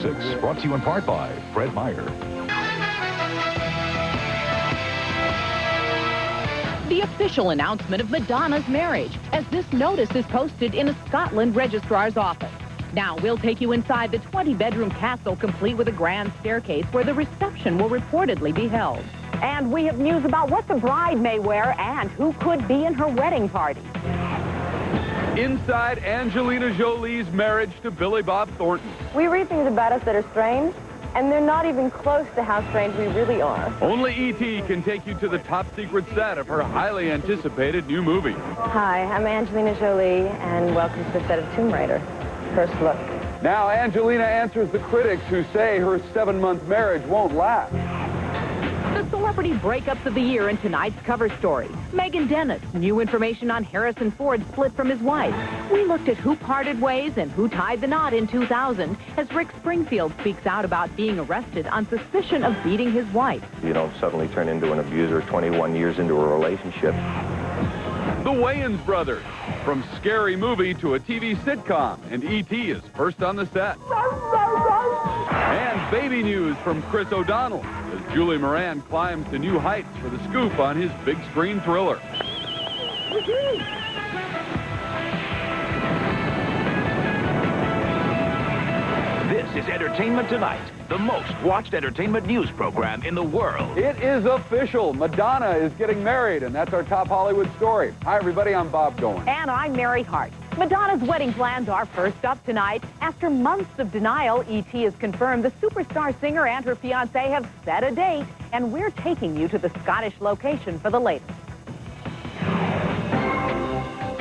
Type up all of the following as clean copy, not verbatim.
Brought to you in part by Fred Meyer. The official announcement of Madonna's marriage, as this notice is posted in a Scotland registrar's office. Now, we'll take you inside the 20-bedroom castle, complete with a grand staircase where the reception will reportedly be held. And we have news about what the bride may wear and who could be in her wedding party. Inside Angelina Jolie's marriage to Billy Bob Thornton. We read things about us that are strange, and they're not even close to how strange we really are. Only E.T. can take you to the top-secret set of her highly anticipated new movie. Hi, I'm Angelina Jolie, and welcome to the set of Tomb Raider. First look. Now, Angelina answers the critics who say her 7-month marriage won't last. The celebrity breakups of the year in tonight's cover story. Megan Dennis, new information on Harrison Ford's split from his wife. We looked at who parted ways and who tied the knot in 2000 as Rick Springfield speaks out about being arrested on suspicion of beating his wife. You don't suddenly turn into an abuser 21 years into a relationship. The Wayans brothers, from Scary Movie to a TV sitcom, and E.T. is first on the set. And baby news from Chris O'Donnell, as Julie Moran climbs to new heights for the scoop on his big screen thriller. This is Entertainment Tonight, the most watched entertainment news program in the world. It is official. Madonna is getting married, and that's our top Hollywood story. Hi, everybody. I'm Bob Dolan. And I'm Mary Hart. Madonna's wedding plans are first up tonight. After months of denial, E.T. has confirmed the superstar singer and her fiancé have set a date, and we're taking you to the Scottish location for the latest.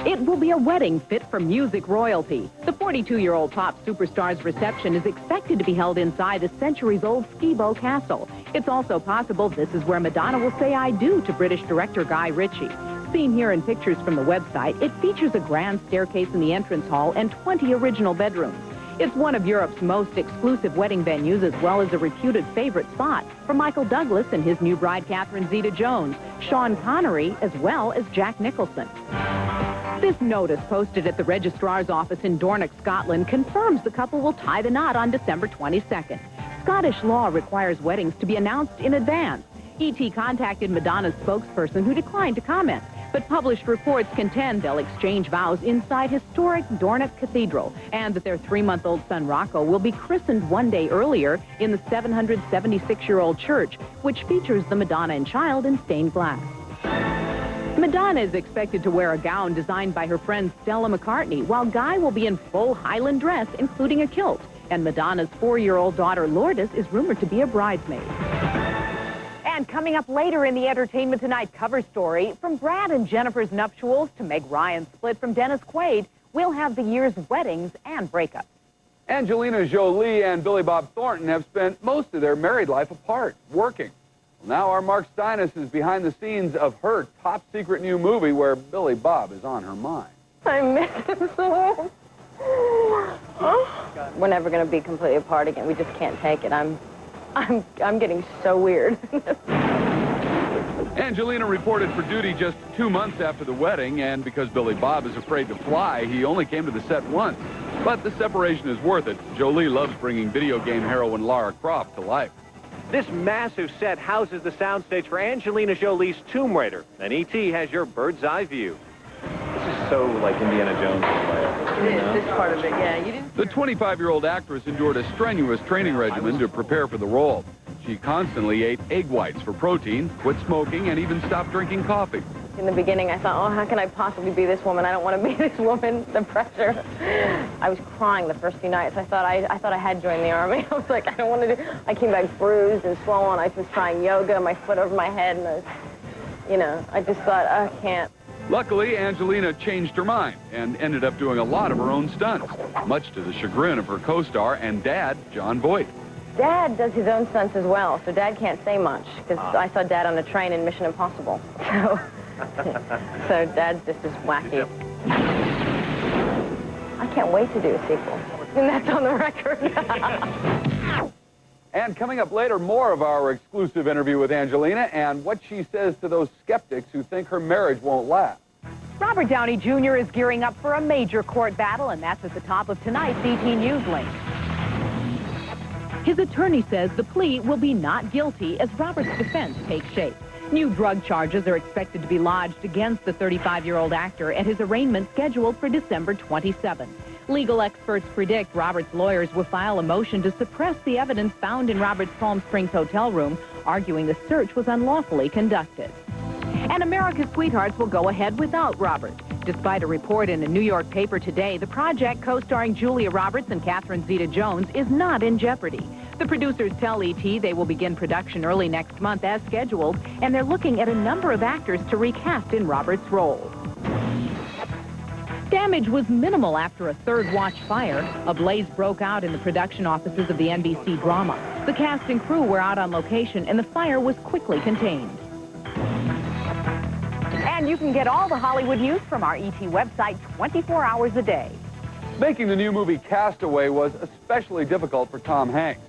It will be a wedding fit for music royalty. The 42-year-old pop superstar's reception is expected to be held inside the centuries-old Skibo Castle. It's also possible this is where Madonna will say I do to British director Guy Ritchie. Seen here in pictures from the website, it features a grand staircase in the entrance hall and 20 original bedrooms. It's one of Europe's most exclusive wedding venues, as well as a reputed favorite spot for Michael Douglas and his new bride Catherine Zeta-Jones, Sean Connery, as well as Jack Nicholson. This notice posted at the registrar's office in Dornoch, Scotland, confirms the couple will tie the knot on December 22nd. Scottish law requires weddings to be announced in advance. E.T. contacted Madonna's spokesperson, who declined to comment, but published reports contend they'll exchange vows inside historic Dornoch Cathedral, and that their 3-month-old son Rocco will be christened one day earlier in the 776-year-old church, which features the Madonna and child in stained glass. Madonna is expected to wear a gown designed by her friend Stella McCartney, while Guy will be in full Highland dress, including a kilt. And Madonna's 4-year-old daughter Lourdes is rumored to be a bridesmaid. And coming up later in the Entertainment Tonight cover story, from Brad and Jennifer's nuptials to Meg Ryan's split from Dennis Quaid, we'll have the year's weddings and breakups. Angelina Jolie and Billy Bob Thornton have spent most of their married life apart, working. Now our Mark Steinis is behind the scenes of her top-secret new movie where Billy Bob is on her mind. I miss him so much. We're never going to be completely apart again. We just can't take it. I'm getting so weird. Angelina reported for duty just 2 months after the wedding, and because Billy Bob is afraid to fly, he only came to the set once. But the separation is worth it. Jolie loves bringing video game heroine Lara Croft to life. This massive set houses the soundstage for Angelina Jolie's Tomb Raider, and E.T. has your bird's-eye view. This is so like Indiana Jones. It is, this part of it, yeah. You didn't... The 25-year-old actress endured a strenuous training regimen to prepare for the role. She constantly ate egg whites for protein, quit smoking, and even stopped drinking coffee. In the beginning, I thought, oh, how can I possibly be this woman? I don't want to be this woman. The pressure. I was crying the first few nights. I thought I had joined the army. I was like, I don't want to do... I came back bruised and swollen. I was trying yoga, my foot over my head, and I was, you know, I just thought, I can't. Luckily, Angelina changed her mind and ended up doing a lot of her own stunts, much to the chagrin of her co-star and dad, Jon Voight. Dad does his own stunts as well, so Dad can't say much, because I saw Dad on a train in Mission Impossible. So Dad's just as wacky. I can't wait to do a sequel. And that's on the record. And coming up later, more of our exclusive interview with Angelina and what she says to those skeptics who think her marriage won't last. Robert Downey Jr. is gearing up for a major court battle, and that's at the top of tonight's ET News Link. His attorney says the plea will be not guilty as Robert's defense takes shape. New drug charges are expected to be lodged against the 35-year-old actor at his arraignment scheduled for December 27. Legal experts predict Robert's lawyers will file a motion to suppress the evidence found in Robert's Palm Springs hotel room, arguing the search was unlawfully conducted. And America's Sweethearts will go ahead without Robert. Despite a report in a New York paper today, the project co-starring Julia Roberts and Catherine Zeta-Jones is not in jeopardy. The producers tell ET they will begin production early next month as scheduled, and they're looking at a number of actors to recast in Robert's role. Damage was minimal after a third watch fire. A blaze broke out in the production offices of the NBC drama. The cast and crew were out on location, and the fire was quickly contained. And you can get all the Hollywood news from our ET website 24 hours a day. Making the new movie Castaway was especially difficult for Tom Hanks.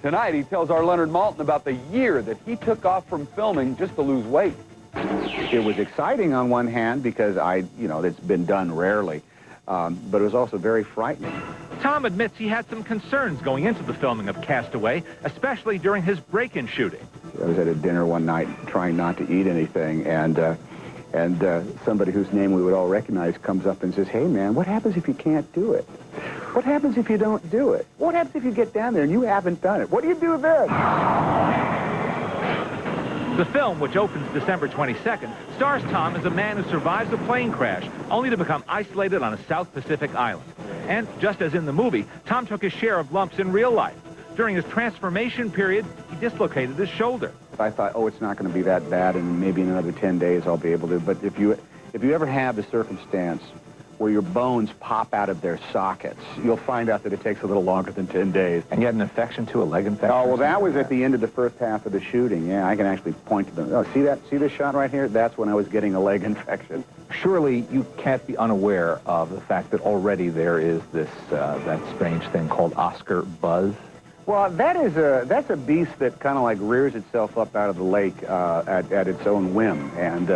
Tonight, he tells our Leonard Maltin about the year that he took off from filming just to lose weight. It was exciting on one hand because it's been done rarely, but it was also very frightening. Tom admits he had some concerns going into the filming of Castaway, especially during his break-in shooting. I was at a dinner one night trying not to eat anything, and somebody whose name we would all recognize comes up and says, "Hey, man, what happens if you can't do it? What happens if you don't do it? What happens if you get down there and you haven't done it? What do you do then?" The film, which opens December 22nd, stars Tom as a man who survives a plane crash, only to become isolated on a South Pacific island. And just as in the movie, Tom took his share of lumps in real life. During his transformation period, he dislocated his shoulder. I thought, oh, it's not going to be that bad, and maybe in another 10 days I'll be able to. But if you ever have the circumstance where your bones pop out of their sockets, you'll find out that it takes a little longer than 10 days. And you had an infection, too, a leg infection? Oh, well, that was at the end of the first half of the shooting. Yeah, I can actually point to them. Oh, see that? See this shot right here? That's when I was getting a leg infection. Surely you can't be unaware of the fact that already there is this that strange thing called Oscar buzz. Well, that's a beast that kind of like rears itself up out of the lake at its own whim. And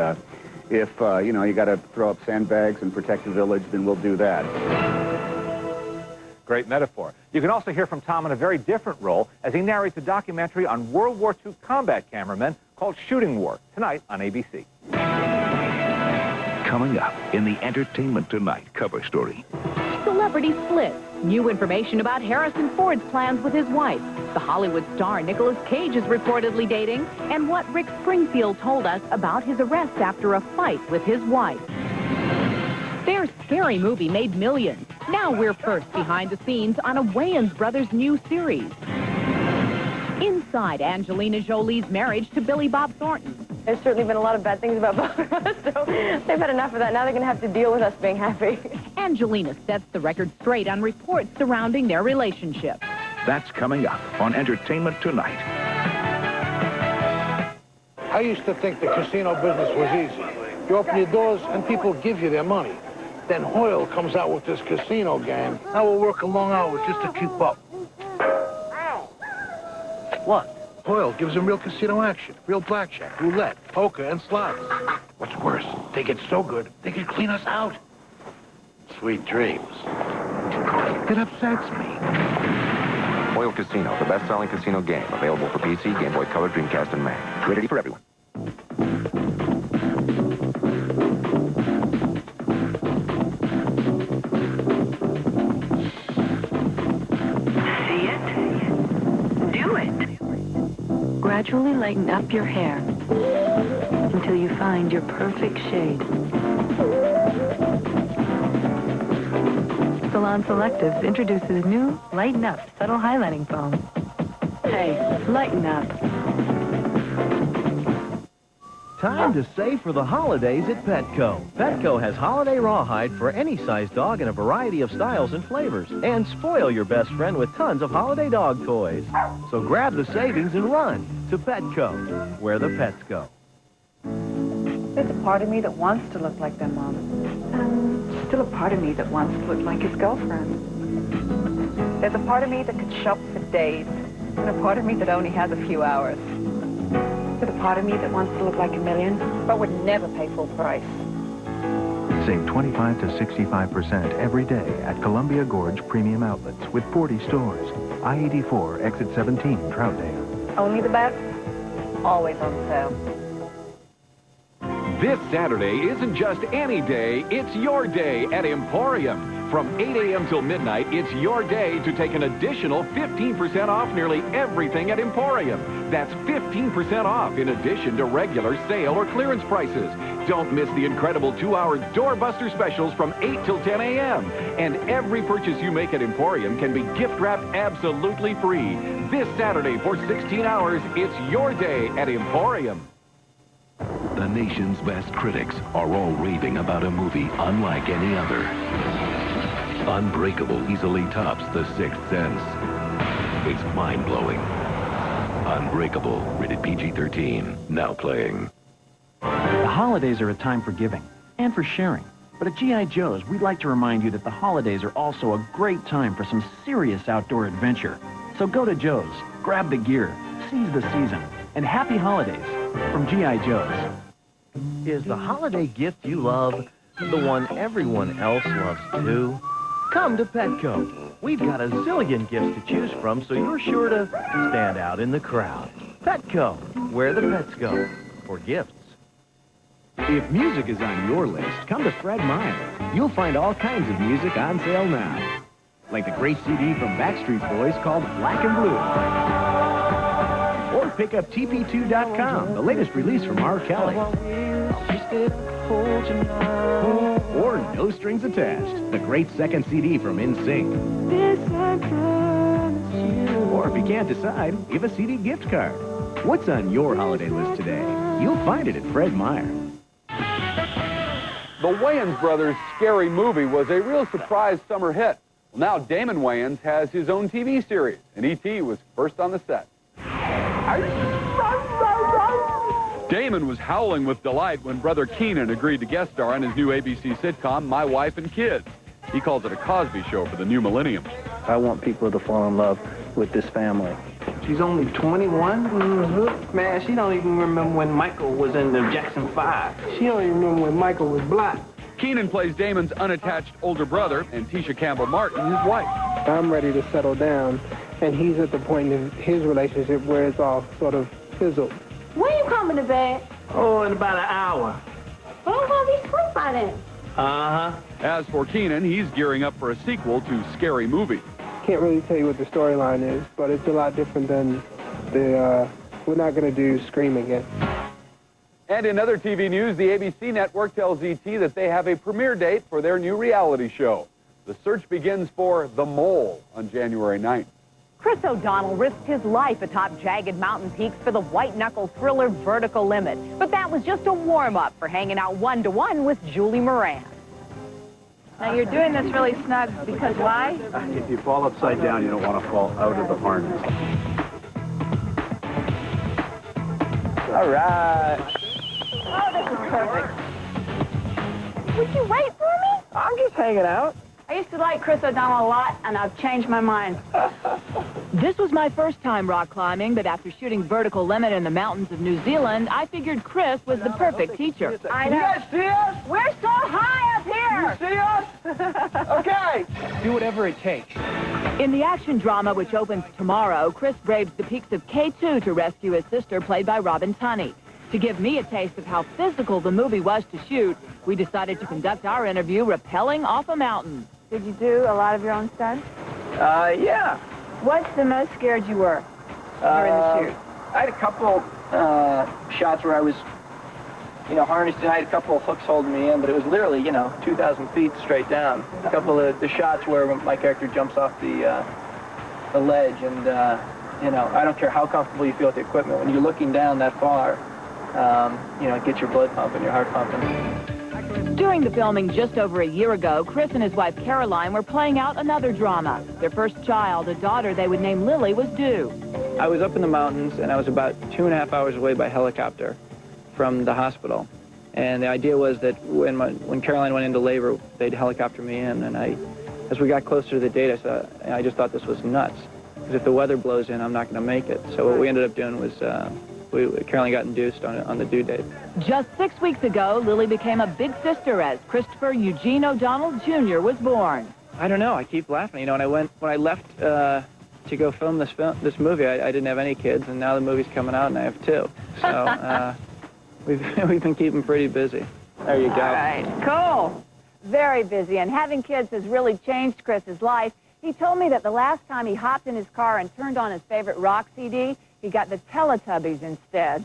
if, you got to throw up sandbags and protect the village, then we'll do that. Great metaphor. You can also hear from Tom in a very different role as he narrates a documentary on World War II combat cameramen called Shooting War, tonight on ABC. Coming up in the Entertainment Tonight cover story. Celebrity split. New information about Harrison Ford's plans with his wife. The Hollywood star Nicolas Cage is reportedly dating. And what Rick Springfield told us about his arrest after a fight with his wife. Their scary movie made millions. Now we're first behind the scenes on a Wayans Brothers new series. Inside Angelina Jolie's marriage to Billy Bob Thornton. There's certainly been a lot of bad things about both of us, so they've had enough of that. Now they're going to have to deal with us being happy. Angelina sets the record straight on reports surrounding their relationship. That's coming up on Entertainment Tonight. I used to think the casino business was easy. You open your doors and people give you their money. Then Hoyle comes out with this casino game. Now we're working long hours just to keep up. What? Hoyle gives them real casino action, real blackjack, roulette, poker, and slots. What's worse, they get so good, they can clean us out. Sweet dreams. It upsets me. Hoyle Casino, the best-selling casino game. Available for PC, Game Boy Color, Dreamcast, and Mac. Rated for everyone. See it? Do it. Gradually lighten up your hair until you find your perfect shade. Salon Selectives introduces new Lighten Up Subtle Highlighting Foam. Hey, lighten up. Time to save for the holidays at Petco. Petco has holiday rawhide for any size dog in a variety of styles and flavors. And spoil your best friend with tons of holiday dog toys. So grab the savings and run to Petco, where the pets go. There's a part of me that wants to look like their mom. And still a part of me that wants to look like his girlfriend. There's a part of me that could shop for days. And a part of me that only has a few hours. There's a part of me that wants to look like a million, but would never pay full price. Save 25 to 65% every day at Columbia Gorge Premium Outlets with 40 stores. I-84, exit 17, Troutdale. Only the best, always on sale. This Saturday isn't just any day, it's your day at Emporium. From 8 a.m. till midnight, it's your day to take an additional 15% off nearly everything at Emporium. That's 15% off in addition to regular sale or clearance prices. Don't miss the incredible 2-hour doorbuster specials from 8 till 10 a.m. And every purchase you make at Emporium can be gift-wrapped absolutely free. This Saturday for 16 hours, it's your day at Emporium. The nation's best critics are all raving about a movie unlike any other. Unbreakable easily tops The Sixth Sense. It's mind-blowing. Unbreakable, rated PG-13, now playing. The holidays are a time for giving and for sharing. But at G.I. Joe's, we'd like to remind you that the holidays are also a great time for some serious outdoor adventure. So go to Joe's, grab the gear, seize the season, and happy holidays from G.I. Joe's. Is the holiday gift you love the one everyone else loves too? Come to Petco. We've got a zillion gifts to choose from, so you're sure to stand out in the crowd. Petco, where the pets go for gifts. If music is on your list, come to Fred Meyer. You'll find all kinds of music on sale now. Like the great CD from Backstreet Boys called Black and Blue. Or pick up TP2.com, the latest release from R. Kelly. Or No Strings Attached, the great second CD from NSYNC. Or if you can't decide, give a CD gift card. What's on your holiday list today? You'll find it at Fred Meyer. The Wayans brothers' Scary Movie was a real surprise summer hit. Well, now Damon Wayans has his own TV series, and E.T. was first on the set. Damon was howling with delight when brother Keenan agreed to guest star on his new ABC sitcom, My Wife and Kids. He calls it a Cosby Show for the new millennium. I want people to fall in love with this family. She's only 21? Mm-hmm. Man, she don't even remember when Michael was in the Jackson 5. She don't even remember when Michael was black. Keenan plays Damon's unattached older brother, and Tisha Campbell-Martin, his wife. I'm ready to settle down, and he's at the point in his relationship where it's all sort of fizzled. When you coming to bed? Oh, in about an hour. Well, I'm gonna be asleep by then. Uh-huh. As for Keenan, he's gearing up for a sequel to Scary Movie. Can't really tell you what the storyline is, but it's a lot different than the, we're not going to do Scream again. And in other TV news, the ABC network tells E.T. that they have a premiere date for their new reality show. The search begins for The Mole on January 9th. Chris O'Donnell risked his life atop jagged mountain peaks for the white-knuckle thriller Vertical Limit. But that was just a warm-up for hanging out one-to-one with Julie Moran. Now, you're doing this really snug because why? If you fall upside down, you don't want to fall out of the harness. All right. Oh, this is perfect. Would you wait for me? I'm just hanging out. I used to like Chris O'Donnell a lot, and I've changed my mind. This was my first time rock climbing, but after shooting Vertical Limit in the mountains of New Zealand, I figured Chris was the perfect teacher. I know. You guys see us? We're so high up here. You see us? Okay. Do whatever it takes. In the action drama, which opens tomorrow, Chris braves the peaks of K2 to rescue his sister, played by Robin Tunney. To give me a taste of how physical the movie was to shoot, we decided to conduct our interview rappelling off a mountain. Did you do a lot of your own stunts? Yeah. What's the most scared you were during the shoot? I had a couple shots where I was, harnessed, and I had a couple of hooks holding me in, but it was literally, 2,000 feet straight down. A couple of the shots where my character jumps off the ledge, and, I don't care how comfortable you feel with the equipment. When you're looking down that far, it gets your blood pumping, your heart pumping. During the filming just over a year ago, Chris and his wife Caroline were playing out another drama. Their first child, a daughter they would name Lily, was due. I was up in the mountains, and I was about 2.5 hours away by helicopter from the hospital. And the idea was that when Caroline went into labor, they'd helicopter me in. And as we got closer to the date, I just thought this was nuts. Because if the weather blows in, I'm not going to make it. So what we ended up doing was Caroline got induced on the due date. Just 6 weeks ago, Lily became a big sister as Christopher Eugene O'Donnell Jr. was born. I don't know. I keep laughing. When I left to go film this movie, I didn't have any kids, and now the movie's coming out, and I have 2. So we've been keeping pretty busy. There you go. All right, cool. Very busy, and having kids has really changed Chris's life. He told me that the last time he hopped in his car and turned on his favorite rock CD, he got the Teletubbies instead.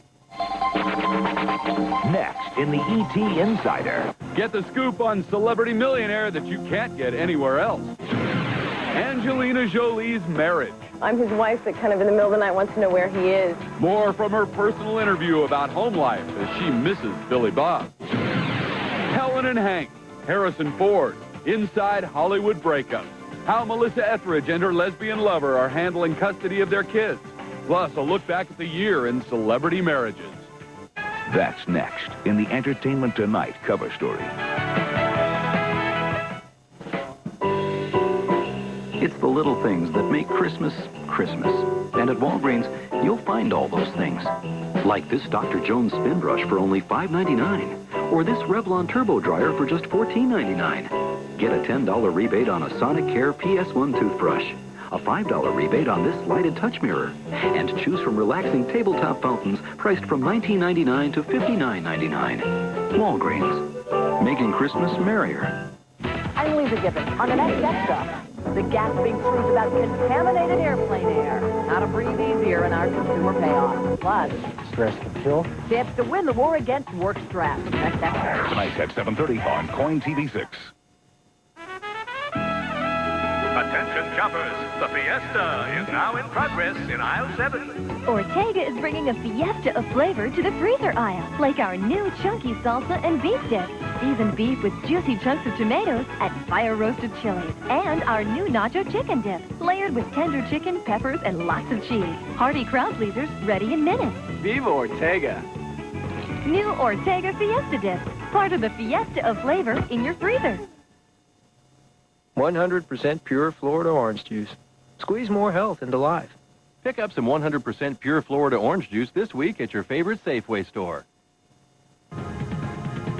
Next in the E.T. Insider. Get the scoop on Celebrity Millionaire that you can't get anywhere else. Angelina Jolie's marriage. I'm his wife that kind of in the middle of the night wants to know where he is. More from her personal interview about home life as she misses Billy Bob. Helen and Hank, Harrison Ford, inside Hollywood breakup. How Melissa Etheridge and her lesbian lover are handling custody of their kids. Plus, a look back at the year in celebrity marriages. That's next in the Entertainment Tonight cover story. It's the little things that make Christmas, Christmas. And at Walgreens, you'll find all those things. Like this Dr. Jones spin brush for only $5.99. Or this Revlon Turbo Dryer for just $14.99. Get a $10 rebate on a Sonicare PS1 toothbrush. A $5 rebate on this lighted touch mirror. And choose from relaxing tabletop fountains priced from $19.99 to $59.99. Walgreens. Making Christmas merrier. I'm Lisa Gibbons on the next extra. The gasping truth about contaminated airplane air. How to breathe easier in our consumer payoff. Plus, Stress can kill. tips to win the war against work stress. Tonight at 7:30 on Coin TV6. Attention shoppers, the Fiesta is now in progress in aisle 7. Ortega is bringing a fiesta of flavor to the freezer aisle, like our new chunky salsa and beef dip, seasoned beef with juicy chunks of tomatoes and fire-roasted chilies, and our new nacho chicken dip, layered with tender chicken, peppers, and lots of cheese. Hearty crowd pleasers ready in minutes. Viva Ortega. New Ortega Fiesta Dip, part of the fiesta of flavor in your freezer. 100% pure Florida orange juice. Squeeze more health into life. Pick up some 100% pure Florida orange juice this week at your favorite Safeway store.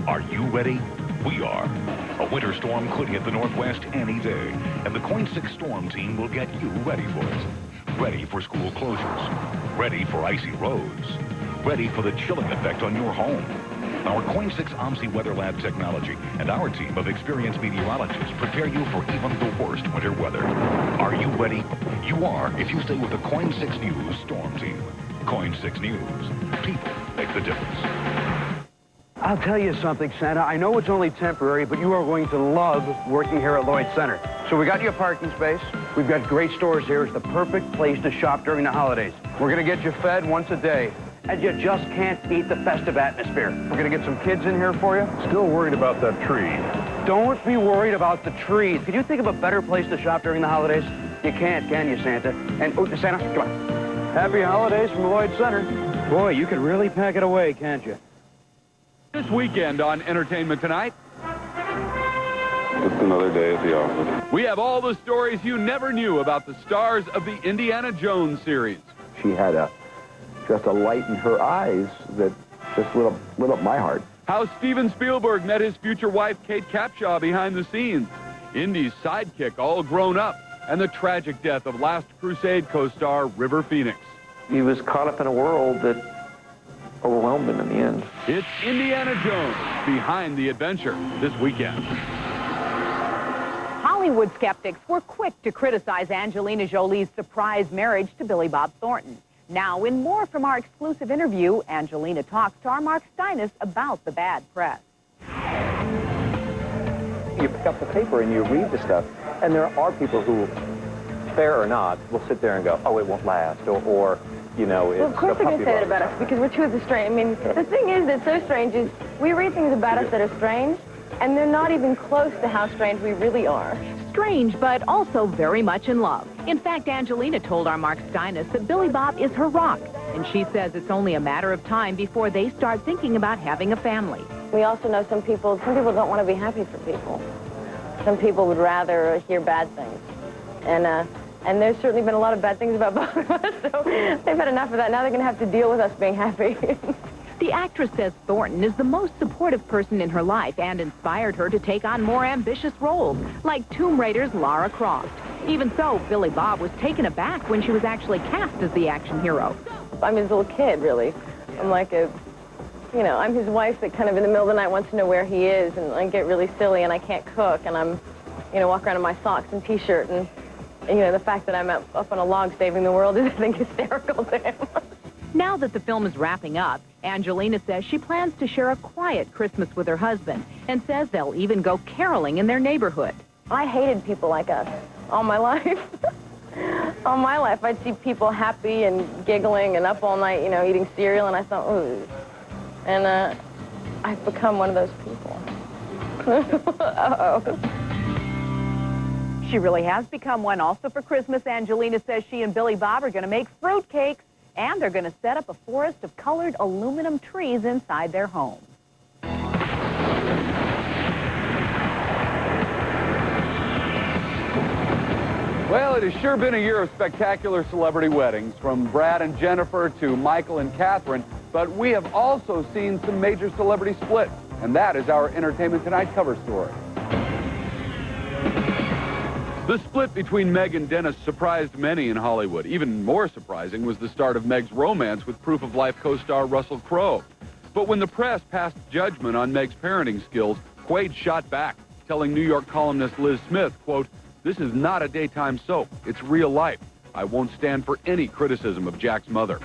Are you ready? We are. A winter storm could hit the Northwest any day, and the Coin 6 Storm Team will get you ready for it. Ready for school closures. Ready for icy roads. Ready for the chilling effect on your home. Our Coin 6 OMSI Weather Lab technology and our team of experienced meteorologists prepare you for even the worst winter weather. Are you ready? You are if you stay with the Coin 6 News Storm Team. Coin 6 News. People make the difference. I'll tell you something, Santa. I know it's only temporary, but you are going to love working here at Lloyd Center. So we got you a parking space. We've got great stores here. It's the perfect place to shop during the holidays. We're going to get you fed once a day. And you just can't beat the festive atmosphere. We're going to get some kids in here for you. Still worried about that tree. Don't be worried about the trees. Could you think of a better place to shop during the holidays? You can't, can you, Santa? And, oh, Santa, come on. Happy holidays from Lloyd Center. Boy, you can really pack it away, can't you? This weekend on Entertainment Tonight, Just another day at the office. we have all the stories you never knew about the stars of the Indiana Jones series. She had just a light in her eyes that just lit up my heart. How Steven Spielberg met his future wife, Kate Capshaw, behind the scenes. Indy's sidekick, all grown up. And the tragic death of Last Crusade co-star River Phoenix. He was caught up in a world that overwhelmed him in the end. It's Indiana Jones, Behind the Adventure, this weekend. Hollywood skeptics were quick to criticize Angelina Jolie's surprise marriage to Billy Bob Thornton. Now, in more from our exclusive interview, Angelina talks to our Mark Steinis about the bad press. You pick up the paper and you read the stuff, and there are people who, fair or not, will sit there and go, oh, it won't last, or you know, it's well, of course they're going to say that about us, because we're two of the strange. I mean, the thing is that's so strange is we read things about us that are strange, and they're not even close to how strange we really are. Strange, but also very much in love. In fact, Angelina told our Mark Steinis that Billy Bob is her rock, and she says it's only a matter of time before they start thinking about having a family. We also know some people don't want to be happy for people. Some people would rather hear bad things. And there's certainly been a lot of bad things about both of us, so they've had enough of that. Now they're going to have to deal with us being happy. The actress says Thornton is the most supportive person in her life and inspired her to take on more ambitious roles, like Tomb Raider's Lara Croft. Even so, Billy Bob was taken aback when she was actually cast as the action hero. I'm his little kid, really. I'm like I'm his wife that kind of in the middle of the night wants to know where he is, and I get really silly, and I can't cook, and I'm, walk around in my socks and T-shirt, and the fact that I'm up on a log saving the world is, I think, hysterical to him. Now that the film is wrapping up, Angelina says she plans to share a quiet Christmas with her husband and says they'll even go caroling in their neighborhood. I hated people like us all my life. All my life, I'd see people happy and giggling and up all night, eating cereal, and I thought, ooh. And I've become one of those people. Uh-oh. She really has become one. Also for Christmas, Angelina says she and Billy Bob are going to make fruit cakes, and they're going to set up a forest of colored aluminum trees inside their home. Well, it has sure been a year of spectacular celebrity weddings, from Brad and Jennifer to Michael and Catherine, but we have also seen some major celebrity splits, and that is our Entertainment Tonight cover story. The split between Meg and Dennis surprised many in Hollywood. Even more surprising was the start of Meg's romance with Proof of Life co-star Russell Crowe. But when the press passed judgment on Meg's parenting skills, Quaid shot back, telling New York columnist Liz Smith, quote, "This is not a daytime soap. It's real life. I won't stand for any criticism of Jack's mother."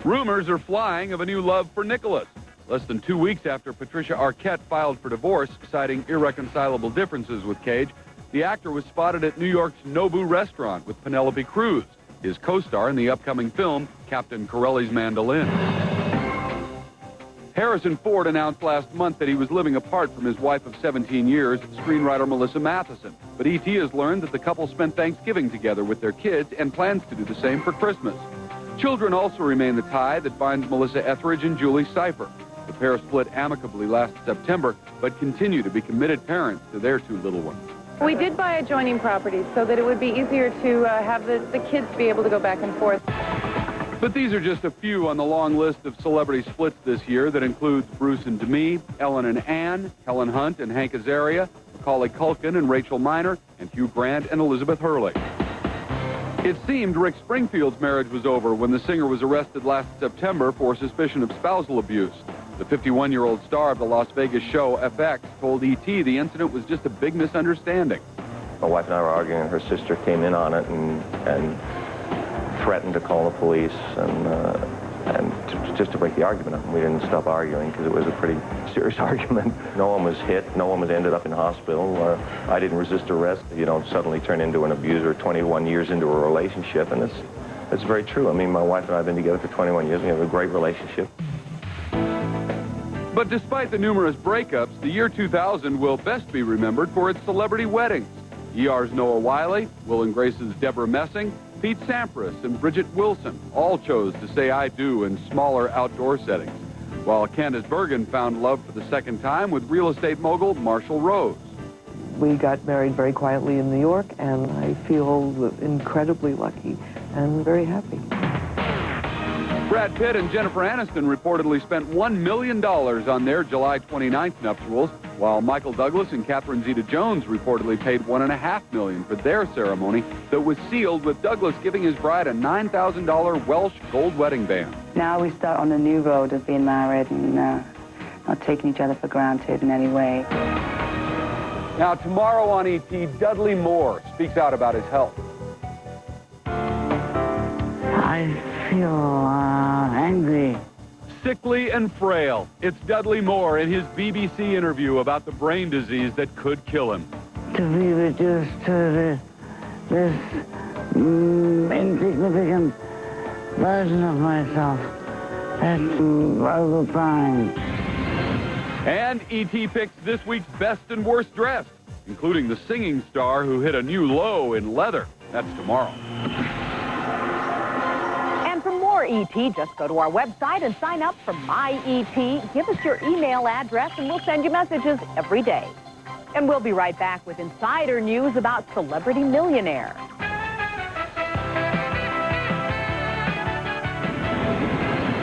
Rumors are flying of a new love for Nicholas. Less than 2 weeks after Patricia Arquette filed for divorce, citing irreconcilable differences with Cage, the actor was spotted at New York's Nobu restaurant with Penelope Cruz, his co-star in the upcoming film, Captain Corelli's Mandolin. Harrison Ford announced last month that he was living apart from his wife of 17 years, screenwriter Melissa Matheson. But E.T. has learned that the couple spent Thanksgiving together with their kids and plans to do the same for Christmas. Children also remain the tie that binds Melissa Etheridge and Julie Cypher. The pair split amicably last September, but continue to be committed parents to their two little ones. We did buy adjoining properties so that it would be easier to have the kids be able to go back and forth. But these are just a few on the long list of celebrity splits this year that includes Bruce and Demi, Ellen and Ann, Helen Hunt and Hank Azaria, Macaulay Culkin and Rachel Miner, and Hugh Grant and Elizabeth Hurley. It seemed Rick Springfield's marriage was over when the singer was arrested last September for suspicion of spousal abuse. The 51-year-old star of the Las Vegas show FX told E.T. the incident was just a big misunderstanding. My wife and I were arguing, and her sister came in on it and threatened to call the police just to break the argument up. And we didn't stop arguing because it was a pretty serious argument. No one was hit. No one was ended up in hospital. I didn't resist arrest. You don't suddenly turn into an abuser 21 years into a relationship, and it's very true. I mean, my wife and I have been together for 21 years. We have a great relationship. But despite the numerous breakups, the year 2000 will best be remembered for its celebrity weddings. ER's Noah Wiley, Will and Grace's Deborah Messing, Pete Sampras and Bridget Wilson all chose to say I do in smaller outdoor settings, while Candace Bergen found love for the second time with real estate mogul Marshall Rose. We got married very quietly in New York, and I feel incredibly lucky and very happy. Brad Pitt and Jennifer Aniston reportedly spent $1 million on their July 29th nuptials, while Michael Douglas and Catherine Zeta-Jones reportedly paid $1.5 million for their ceremony that was sealed with Douglas giving his bride a $9,000 Welsh gold wedding band. Now we start on a new road of being married and not taking each other for granted in any way. Now, tomorrow on E.T., Dudley Moore speaks out about his health. I feel angry. Sickly and frail. It's Dudley Moore in his BBC interview about the brain disease that could kill him. To be reduced to this insignificant version of myself, that's overpowering. And E.T. picks this week's best and worst dressed, including the singing star who hit a new low in leather. That's tomorrow. And for more E.T., just go to our website and sign up for My E.T. Give us your email address and we'll send you messages every day. And we'll be right back with insider news about Celebrity Millionaire.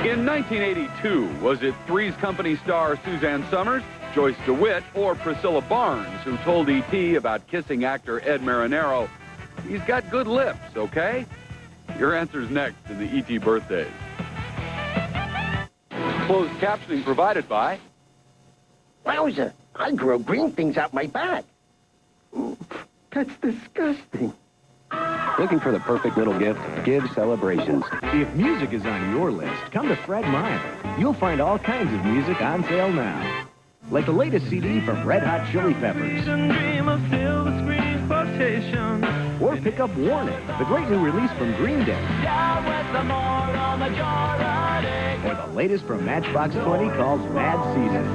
In 1982, was it Three's Company star Suzanne Summers, Joyce DeWitt or Priscilla Barnes, who told E.T. about kissing actor Ed Marinero, "He's got good lips, okay?" Your answer's next in the E.T. Birthdays. Closed captioning provided by... Wowzer, I grow green things out my back. That's disgusting. Looking for the perfect little gift? Give Celebrations. If music is on your list, come to Fred Meyer. You'll find all kinds of music on sale now. Like the latest CD from Red Hot Chili Peppers. Or pick up Warning, the great new release from Green Day. Or the latest from Matchbox 20 called Mad Season.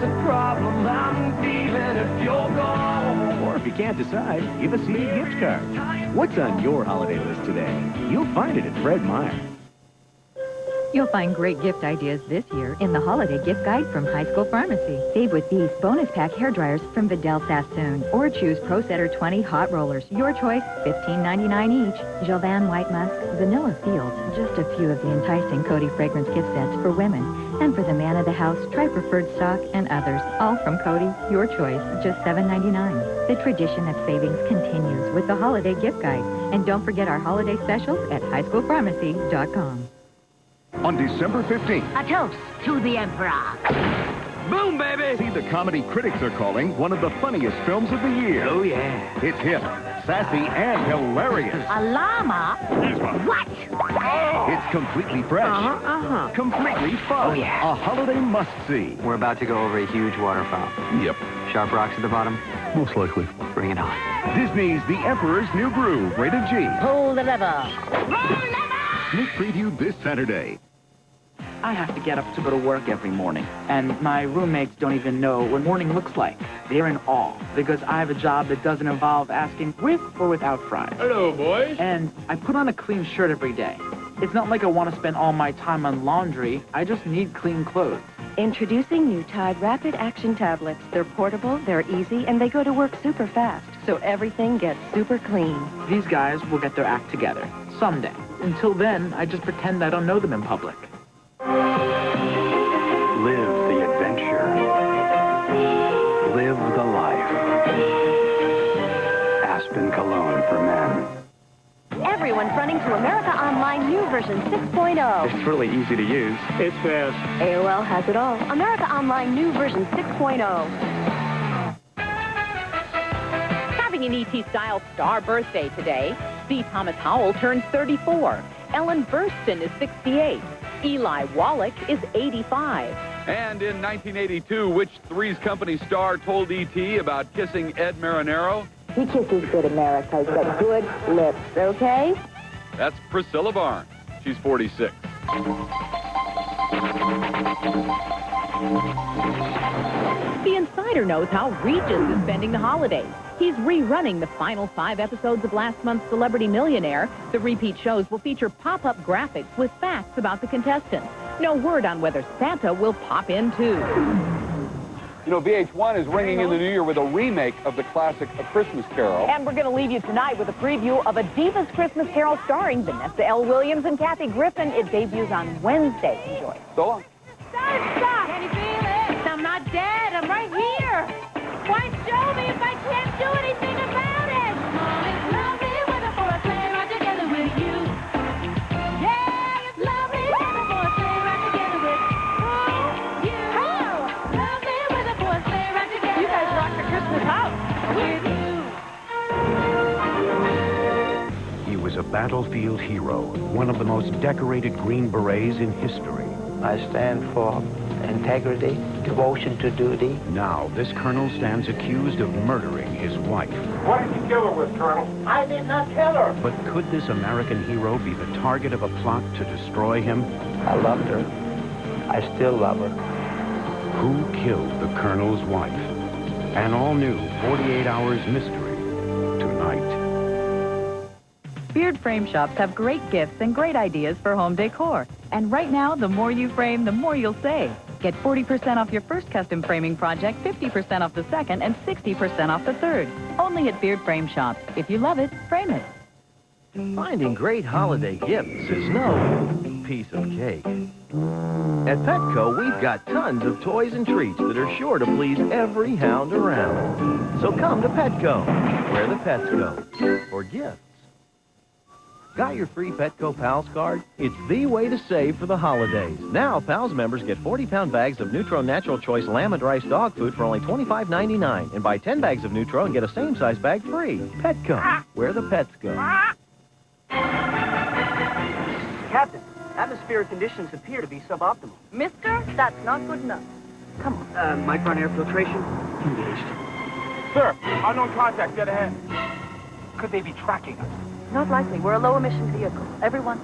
Or if you can't decide, give a CD gift card. What's on your holiday list today? You'll find it at Fred Meyer. You'll find great gift ideas this year in the Holiday Gift Guide from High School Pharmacy. Save with these bonus pack hair dryers from Vidal Sassoon. Or choose Pro Setter 20 hot rollers. Your choice, $15.99 each. Jovan White Musk, Vanilla Fields, just a few of the enticing Cody fragrance gift sets for women. And for the man of the house, try Preferred Stock and others. All from Cody, your choice, just $7.99. The tradition of savings continues with the Holiday Gift Guide. And don't forget our holiday specials at highschoolpharmacy.com. On December 15th, A toast to the Emperor. boom, baby! See the comedy critics are calling one of the funniest films of the year. Oh, yeah. It's hip, sassy, and hilarious. A llama? What? It's completely fresh. Completely fun. Oh, yeah. A holiday must-see. We're about to go over a huge waterfall. Yep. Sharp rocks at the bottom? Most likely. Bring it on. Disney's The Emperor's New Groove, rated G. Pull the lever. Sneak preview this Saturday. I have to get up to go to work every morning, and my roommates don't even know what morning looks like. They're in awe, because I have a job that doesn't involve asking with or without fries. Hello, boys. And I put on a clean shirt every day. It's not like I want to spend all my time on laundry. I just need clean clothes. Introducing new Tide Rapid Action Tablets. They're portable, they're easy, and they go to work super fast, so everything gets super clean. These guys will get their act together, someday. Until then, I just pretend I don't know them in public. Live the adventure. Live the life. Aspen Cologne for men. Everyone's running to America Online new version 6.0. It's really easy to use. It's fast. AOL has it all. America Online new version 6.0. Having an ET-style star birthday today. C. Thomas Howell turns 34. Ellen Burstyn is 68. Eli Wallach is 85. And in 1982, which Three's Company star told E.T. about kissing Ed Marinero? He kisses good America. He's got good lips, okay? That's Priscilla Barnes. She's 46. The Insider knows how Regis is spending the holidays. He's rerunning the final 5 episodes of last month's Celebrity Millionaire. The repeat shows will feature pop-up graphics with facts about the contestants. No word on whether Santa will pop in, too. You know, VH1 is ringing in the new year with a remake of the classic A Christmas Carol. And we're going to leave you tonight with a preview of A Divas Christmas Carol starring Vanessa L. Williams and Kathy Griffin. It debuts on Wednesday. Enjoy. So long. Stop! Can you feel it? I'm not dead. I'm right here. Why show me if I can't do anything about it? It's lovely weather for a sleigh ride together with you. Yeah, it's lovely weather for a sleigh ride together with you. Lovely weather for a sleigh ride together. You guys rock the Christmas house. With you. He was a battlefield hero, one of the most decorated Green Berets in history. I stand for integrity, devotion to duty. Now, this colonel stands accused of murdering his wife. What did you kill her with, Colonel? I did not kill her. But could this American hero be the target of a plot to destroy him? I loved her. I still love her. Who killed the colonel's wife? An all-new 48 Hours mystery tonight. Beard Frame Shops have great gifts and great ideas for home decor. And right now, the more you frame, the more you'll save. Get 40% off your first custom framing project, 50% off the second, and 60% off the third. Only at Beard Frame Shops. If you love it, frame it. Finding great holiday gifts is no piece of cake. At Petco, we've got tons of toys and treats that are sure to please every hound around. So come to Petco, where the pets go, for gifts. Got your free Petco Pals card? It's the way to save for the holidays. Now, Pals members get 40-pound bags of Nutro Natural Choice lamb and rice dog food for only $25.99. And buy 10 bags of Nutro and get a same-size bag free. Petco, where the pets go. Captain, atmospheric conditions appear to be suboptimal. Mister, that's not good enough. Come on. Micron air filtration engaged. Sir, unknown contact dead ahead. Could they be tracking us? Not likely. We're a low-emission vehicle. Everyone,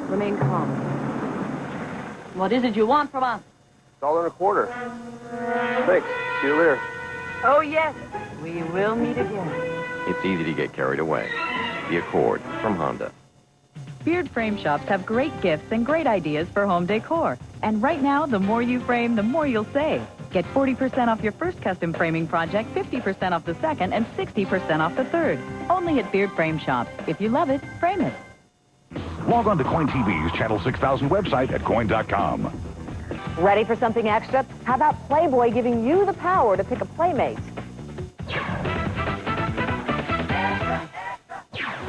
remain calm. What is it you want from us? $1.25. Thanks. See you later. Oh, yes. We will meet again. It's easy to get carried away. The Accord from Honda. Beard frame shops have great gifts and great ideas for home decor. And right now, the more you frame, the more you'll save. Get 40% off your first custom framing project, 50% off the second, and 60% off the third. Only at Beard Frame Shops. If you love it, frame it. Log on to Coin TV's Channel 6000 website at coin.com. Ready for something extra? How about Playboy giving you the power to pick a playmate?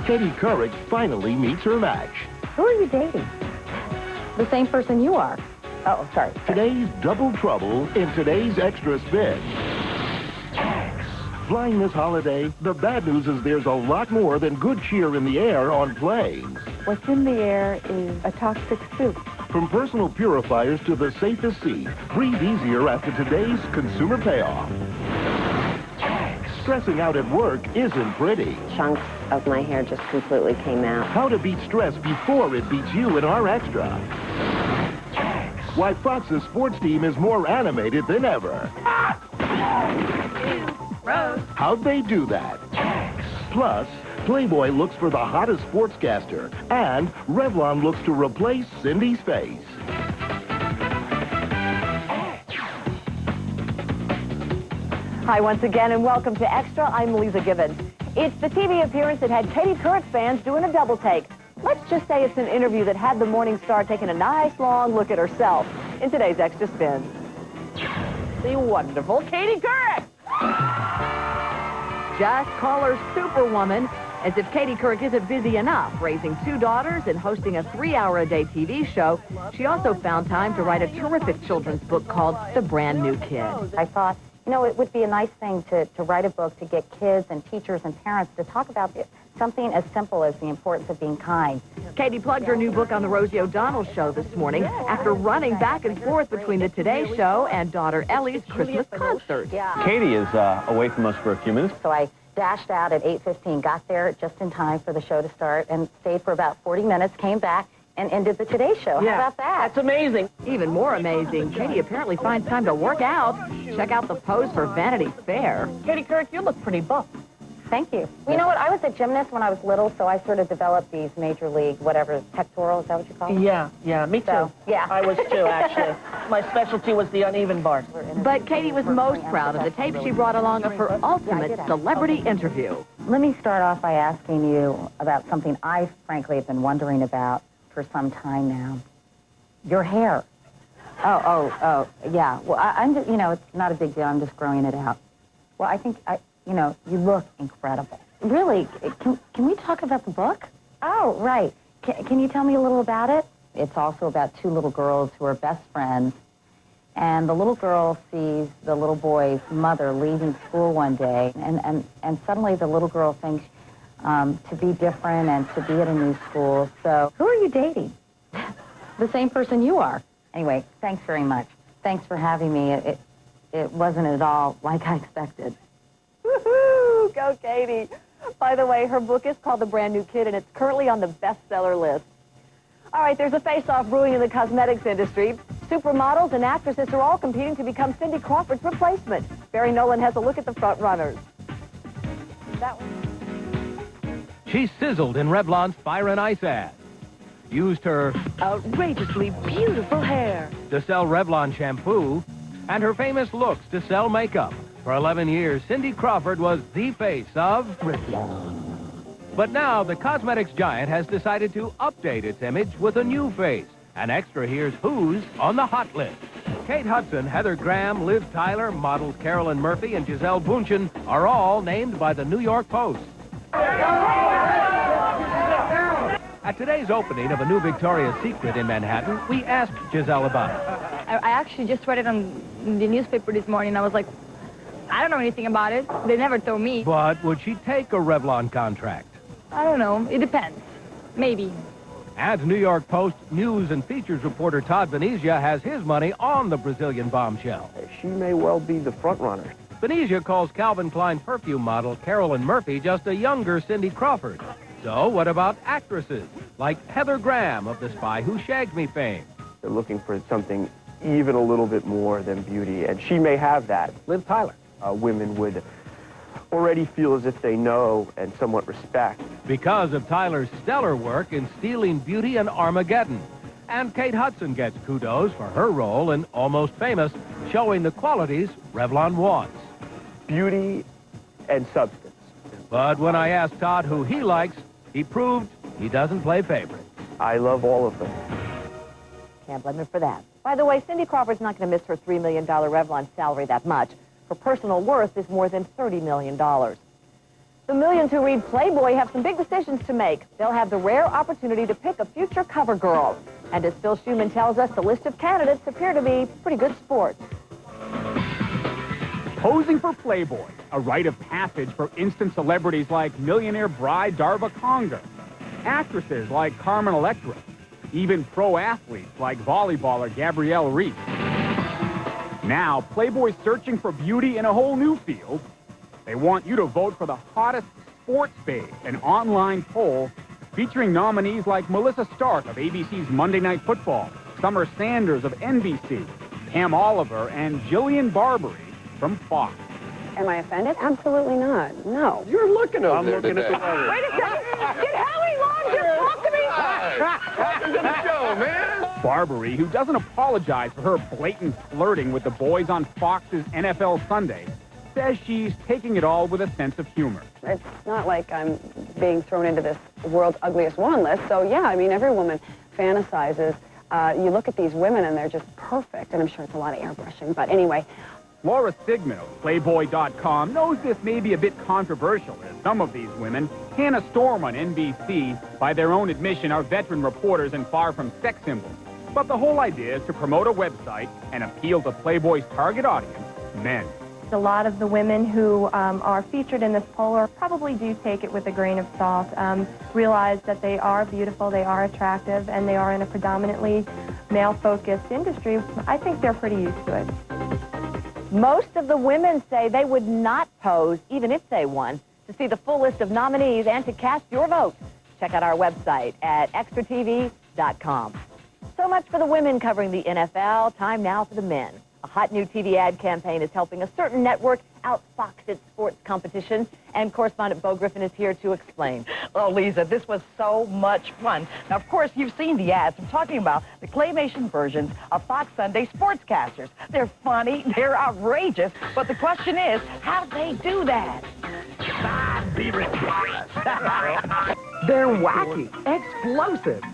Katie Couric finally meets her match. Who are you dating? The same person you are. Oh, sorry. Today's Double Trouble in today's Extra Spin. Flying this holiday, the bad news is there's a lot more than good cheer in the air on planes. What's in the air is a toxic soup. From personal purifiers to the safest seat, breathe easier after today's consumer payoff. Stressing out at work isn't pretty. Chunks of my hair just completely came out. How to beat stress before it beats you in our Extra. Why Fox's sports team is more animated than ever. Rose. How'd they do that? Plus, Playboy looks for the hottest sportscaster, and Revlon looks to replace Cindy's face. Hi once again, and welcome to Extra. I'm Lisa Gibbons. It's the TV appearance that had Katie Couric fans doing a double take. Let's just say it's an interview that had the morning star taking a nice long look at herself in today's Extra Spin. The wonderful Katie Couric! Just call her Superwoman, as if Katie Couric isn't busy enough, raising 2 daughters and hosting a 3-hour-a-day TV show. She also found time to write a terrific children's book called The Brand New Kid. I thought, you know, it would be a nice thing to write a book to get kids and teachers and parents to talk about something as simple as the importance of being kind. Katie plugged her new book on the Rosie O'Donnell Show this morning after running back and forth between the Today Show and daughter Ellie's Christmas concert. Katie is away from us for a few minutes. So I dashed out at 8:15, got there just in time for the show to start, and stayed for about 40 minutes, came back, and ended the Today Show. Yeah, how about that? That's amazing. Even more amazing, Katie apparently finds time to work out. Check out the pose for Vanity Fair. Katie Couric, you look pretty buff. Thank you. You know what? I was a gymnast when I was little, so I sort of developed these major league, whatever, pectoral, is that what you call them? Yeah, me too. So, yeah. I was too, actually. My specialty was the uneven bars. But Katie was most proud of the tape she brought along of her ultimate celebrity interview. Let me start off by asking you about something I, frankly, have been wondering about for some time now. Your hair. Oh, yeah. Well, I'm just, you know, it's not a big deal. I'm just growing it out. Well, I think, you know, you look incredible. Really? Can we talk about the book? Oh, right. Can you tell me a little about it? It's also about 2 little girls who are best friends. And the little girl sees the little boy's mother leaving school one day. And suddenly the little girl thinks to be different and to be at a new school. So who are you dating? The same person you are. Anyway, thanks very much. Thanks for having me. It wasn't at all like I expected. Woohoo! Go, Katie. By the way, her book is called The Brand New Kid, and it's currently on the bestseller list. All right, there's a face-off brewing in the cosmetics industry. Supermodels and actresses are all competing to become Cindy Crawford's replacement. Barry Nolan has a look at the front runners. That one. She sizzled in Revlon's Fire and Ice ad. Used her outrageously beautiful hair to sell Revlon shampoo, and her famous looks to sell makeup. For 11 years, Cindy Crawford was the face of Revlon. But now the cosmetics giant has decided to update its image with a new face And extra, here's who's on the hot list. Kate Hudson, Heather Graham, Liv Tyler, models Carolyn Murphy, and Giselle Bundchen are all named by the New York Post. At today's opening of a new Victoria's Secret in Manhattan, we asked Giselle about it. I actually just read it on the newspaper this morning. I was like, I don't know anything about it. They never told me. But would she take a Revlon contract? I don't know. It depends. Maybe. And New York Post news and features reporter Todd Venezia has his money on the Brazilian bombshell. She may well be the front runner. Venezia calls Calvin Klein perfume model Carolyn Murphy just a younger Cindy Crawford. So what about actresses like Heather Graham of the Spy Who Shagged Me fame? They're looking for something even a little bit more than beauty, and she may have that. Liv Tyler. Women would already feel as if they know and somewhat respect. Because of Tyler's stellar work in Stealing Beauty and Armageddon. And Kate Hudson gets kudos for her role in Almost Famous, showing the qualities Revlon wants. Beauty and substance. But when I asked Todd who he likes, he proved he doesn't play favorites. I love all of them. Can't blame him for that. By the way, Cindy Crawford's not going to miss her $3 million Revlon salary that much. Her personal worth is more than $30 million. The millions who read Playboy have some big decisions to make. They'll have the rare opportunity to pick a future cover girl. And as Phil Schumann tells us, the list of candidates appear to be pretty good sports. Posing for Playboy, a rite of passage for instant celebrities like millionaire bride Darva Conger, actresses like Carmen Electra, even pro athletes like volleyballer Gabrielle Reese. Now, Playboy's searching for beauty in a whole new field. They want you to vote for the hottest sports babe, an online poll featuring nominees like Melissa Stark of ABC's Monday Night Football, Summer Sanders of NBC, Pam Oliver, and Jillian Barbary from Fox. Am I offended? Absolutely not. No. You're looking over I'm there looking today. at the weather. Wait a second. Did Howie Long just talk to me? Welcome to the show, man. Barbary, who doesn't apologize for her blatant flirting with the boys on Fox's NFL Sunday, says she's taking it all with a sense of humor. It's not like I'm being thrown into this world's ugliest woman list. So, yeah, I mean, every woman fantasizes. You look at these women, and they're just perfect. And I'm sure it's a lot of airbrushing. But anyway. Laura Sigmund of Playboy.com knows this may be a bit controversial, as some of these women, Hannah Storm on NBC, by their own admission, are veteran reporters and far from sex symbols. But the whole idea is to promote a website and appeal to Playboy's target audience, men. A lot of the women who are featured in this poll probably do take it with a grain of salt, realize that they are beautiful, they are attractive, and they are in a predominantly male-focused industry. I think they're pretty used to it. Most of the women say they would not pose, even if they won. To see the full list of nominees and to cast your vote, check out our website at extratv.com. So much for the women covering the NFL. Time now for the men. A hot new TV ad campaign is helping a certain network outfox its sports competition, and correspondent Bo Griffin is here to explain. Oh, Lisa, this was so much fun. Now, of course, you've seen the ads. I'm talking about the claymation versions of Fox Sunday sportscasters. They're funny, they're outrageous, but the question is, how'd they do that? Be ridiculous. They're wacky, explosive,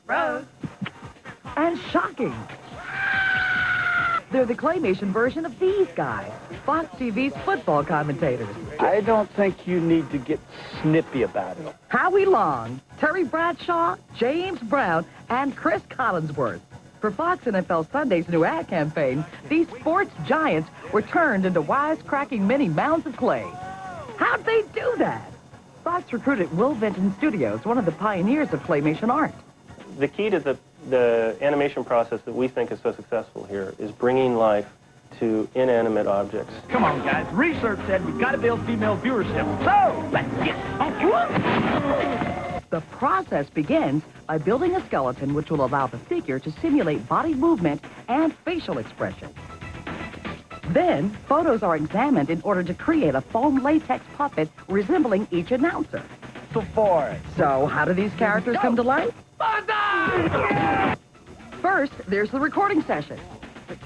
Rose, and shocking. They're the claymation version of these guys, Fox TV's football commentators. I don't think you need to get snippy about it. Howie Long, Terry Bradshaw, James Brown, and Chris Collinsworth. For Fox NFL Sunday's new ad campaign, these sports giants were turned into wisecracking mini mounds of clay. How'd they do that? Fox recruited Will Vinton Studios, one of the pioneers of claymation art. The key to the animation process that we think is so successful here is bringing life to inanimate objects. Come on, guys. Research said we've got to build female viewership. So, let's get on. The process begins by building a skeleton which will allow the figure to simulate body movement and facial expression. Then, photos are examined in order to create a foam latex puppet resembling each announcer. So, how do these characters come to life? First, there's the recording session.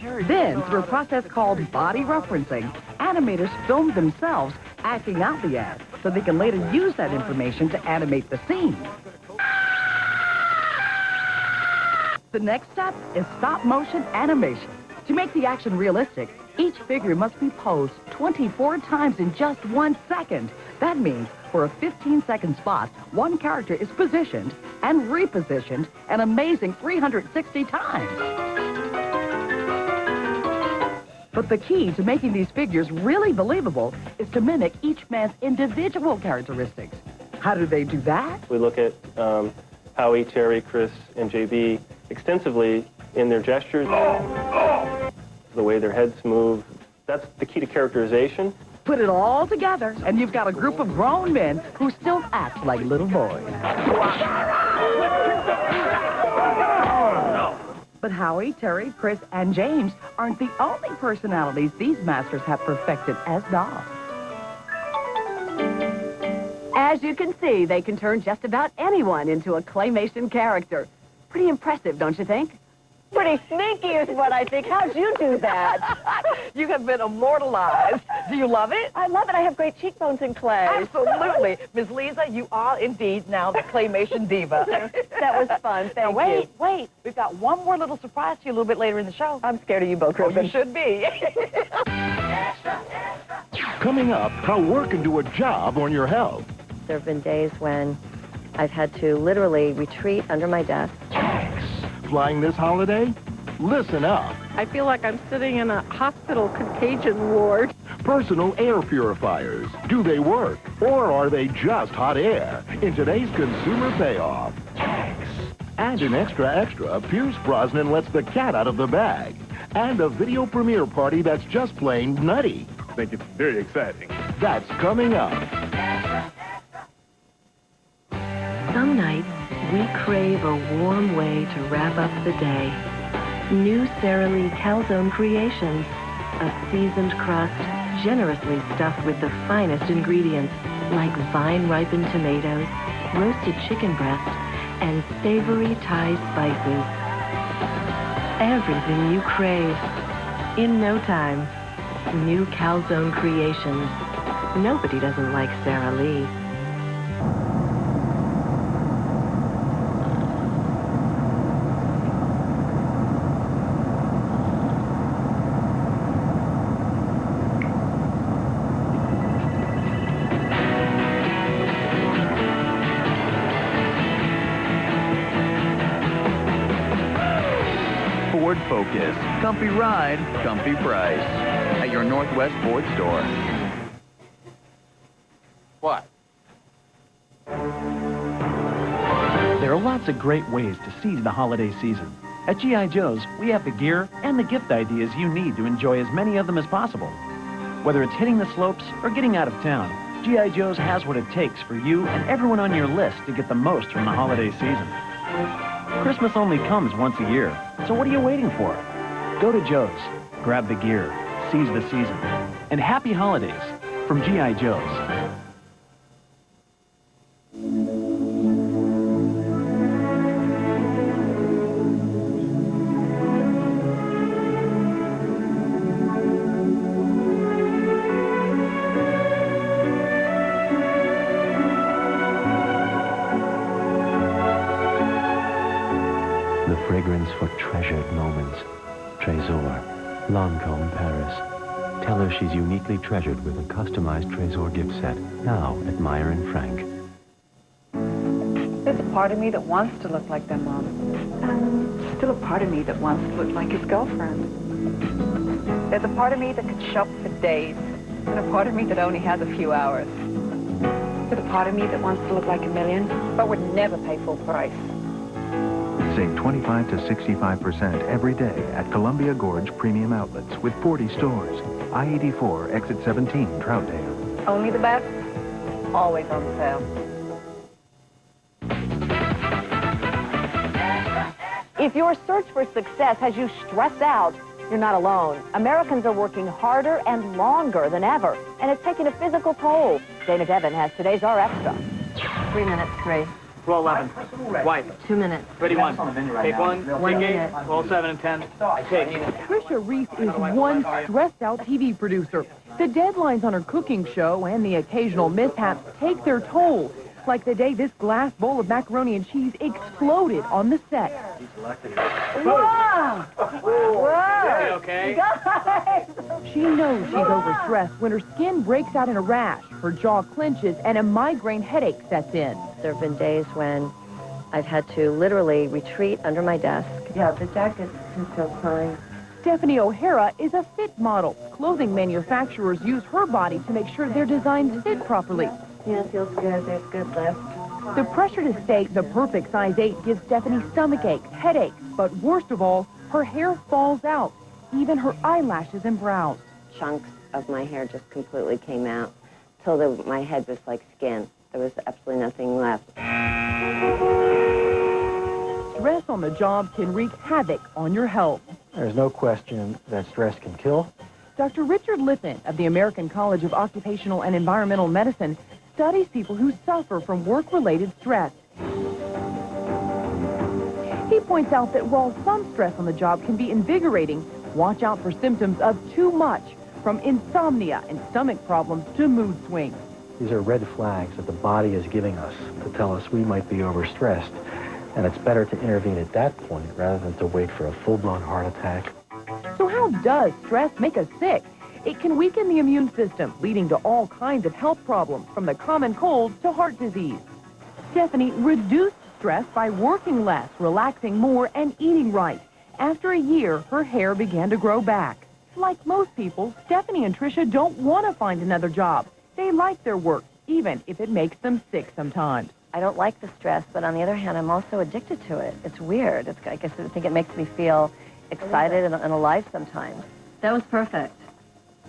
Then, through a process called body referencing, animators film themselves acting out the ad so they can later use that information to animate the scene. The next step is stop-motion animation. To make the action realistic, each figure must be posed 24 times in just 1 second. That means for a 15-second spot, one character is positioned and repositioned an amazing 360 times. But the key to making these figures really believable is to mimic each man's individual characteristics. How do they do that? We look at Howie, Terry, Chris, and JB extensively in their gestures, the way their heads move. That's the key to characterization. Put it all together, and you've got a group of grown men who still act like little boys. But Howie, Terry, Chris, and James aren't the only personalities these masters have perfected as dolls. As you can see, they can turn just about anyone into a claymation character. Pretty impressive, don't you think? Pretty sneaky is what I think. How'd you do that? You have been immortalized. Do you love it? I love it. I have great cheekbones in clay. Absolutely. Ms. Lisa, you are indeed now the claymation diva. That was fun. Thank you. Wait. We've got one more little surprise to you a little bit later in the show. I'm scared of you both, Oh, Ruben. you should be. Coming up, how work can do a job on your health. There have been days when I've had to literally retreat under my desk. Flying this holiday? Listen up. I feel like I'm sitting in a hospital contagion ward. Personal air purifiers. Do they work? Or are they just hot air? In today's Consumer Payoff. And in Extra, Pierce Brosnan lets the cat out of the bag. And a video premiere party that's just plain nutty. I think it's very exciting. That's coming up. Some nights, we crave a warm way to wrap up the day. New Sara Lee Calzone Creations. A seasoned crust, generously stuffed with the finest ingredients, like vine-ripened tomatoes, roasted chicken breast, and savory Thai spices. Everything you crave. In no time. New Calzone Creations. Nobody doesn't like Sara Lee. Ford Focus. Comfy ride, comfy price. At your Northwest Ford store. What? There are lots of great ways to seize the holiday season. At G.I. Joe's, we have the gear and the gift ideas you need to enjoy as many of them as possible. Whether it's hitting the slopes or getting out of town, G.I. Joe's has what it takes for you and everyone on your list to get the most from the holiday season. Christmas only comes once a year, so what are you waiting for? Go to Joe's, grab the gear, seize the season, and happy holidays from G.I. Joe's. The fragrance for treasured moments. Trésor, Lancôme, Paris. Tell her she's uniquely treasured with a customized Trésor gift set, now at Meyer & Frank. There's a part of me that wants to look like their mom. And still a part of me that wants to look like his girlfriend. There's a part of me that could shop for days, and a part of me that only has a few hours. There's a part of me that wants to look like $1 million, but would never pay full price. Save 25 to 65% every day at Columbia Gorge Premium Outlets with 40 stores. I-84, Exit 17, Troutdale. Only the best, always on sale. If your search for success has you stressed out, you're not alone. Americans are working harder and longer than ever, and it's taking a physical toll. Dana Devin has today's Our Extra. 3 minutes, 3. Roll 11. White. 2 minutes. Ready 1. Take 1. 1 Take 8. minute. Roll 7 and 10. Take. Trisha Reese is one stressed-out TV producer. The deadlines on her cooking show and the occasional mishaps take their toll. Like the day this glass bowl of macaroni and cheese exploded on the set. Wow! Whoa! Okay. Guys! She knows she's overstressed when her skin breaks out in a rash, her jaw clenches, and a migraine headache sets in. There have been days when I've had to literally retreat under my desk. Yeah, the jacket is so fine. Stephanie O'Hara is a fit model. Clothing manufacturers use her body to make sure their designs fit properly. Yeah, it feels good. There's good lift. The pressure to stay the perfect size 8 gives Stephanie stomach aches, headaches, but worst of all, her hair falls out, even her eyelashes and brows. Chunks of my hair just completely came out till my head was like skin. There was absolutely nothing left. Stress on the job can wreak havoc on your health. There's no question that stress can kill. Dr. Richard Lippin of the American College of Occupational and Environmental Medicine studies people who suffer from work-related stress. He points out that while some stress on the job can be invigorating, watch out for symptoms of too much, from insomnia and stomach problems to mood swings. These are red flags that the body is giving us to tell us we might be overstressed. And it's better to intervene at that point rather than to wait for a full-blown heart attack. So how does stress make us sick? It can weaken the immune system, leading to all kinds of health problems, from the common cold to heart disease. Stephanie reduced stress by working less, relaxing more, and eating right. After a year, her hair began to grow back. Like most people, Stephanie and Tricia don't want to find another job. They like their work, even if it makes them sick sometimes. I don't like the stress, but on the other hand, I'm also addicted to it. It's weird. I guess I think it makes me feel excited and alive sometimes. That was perfect.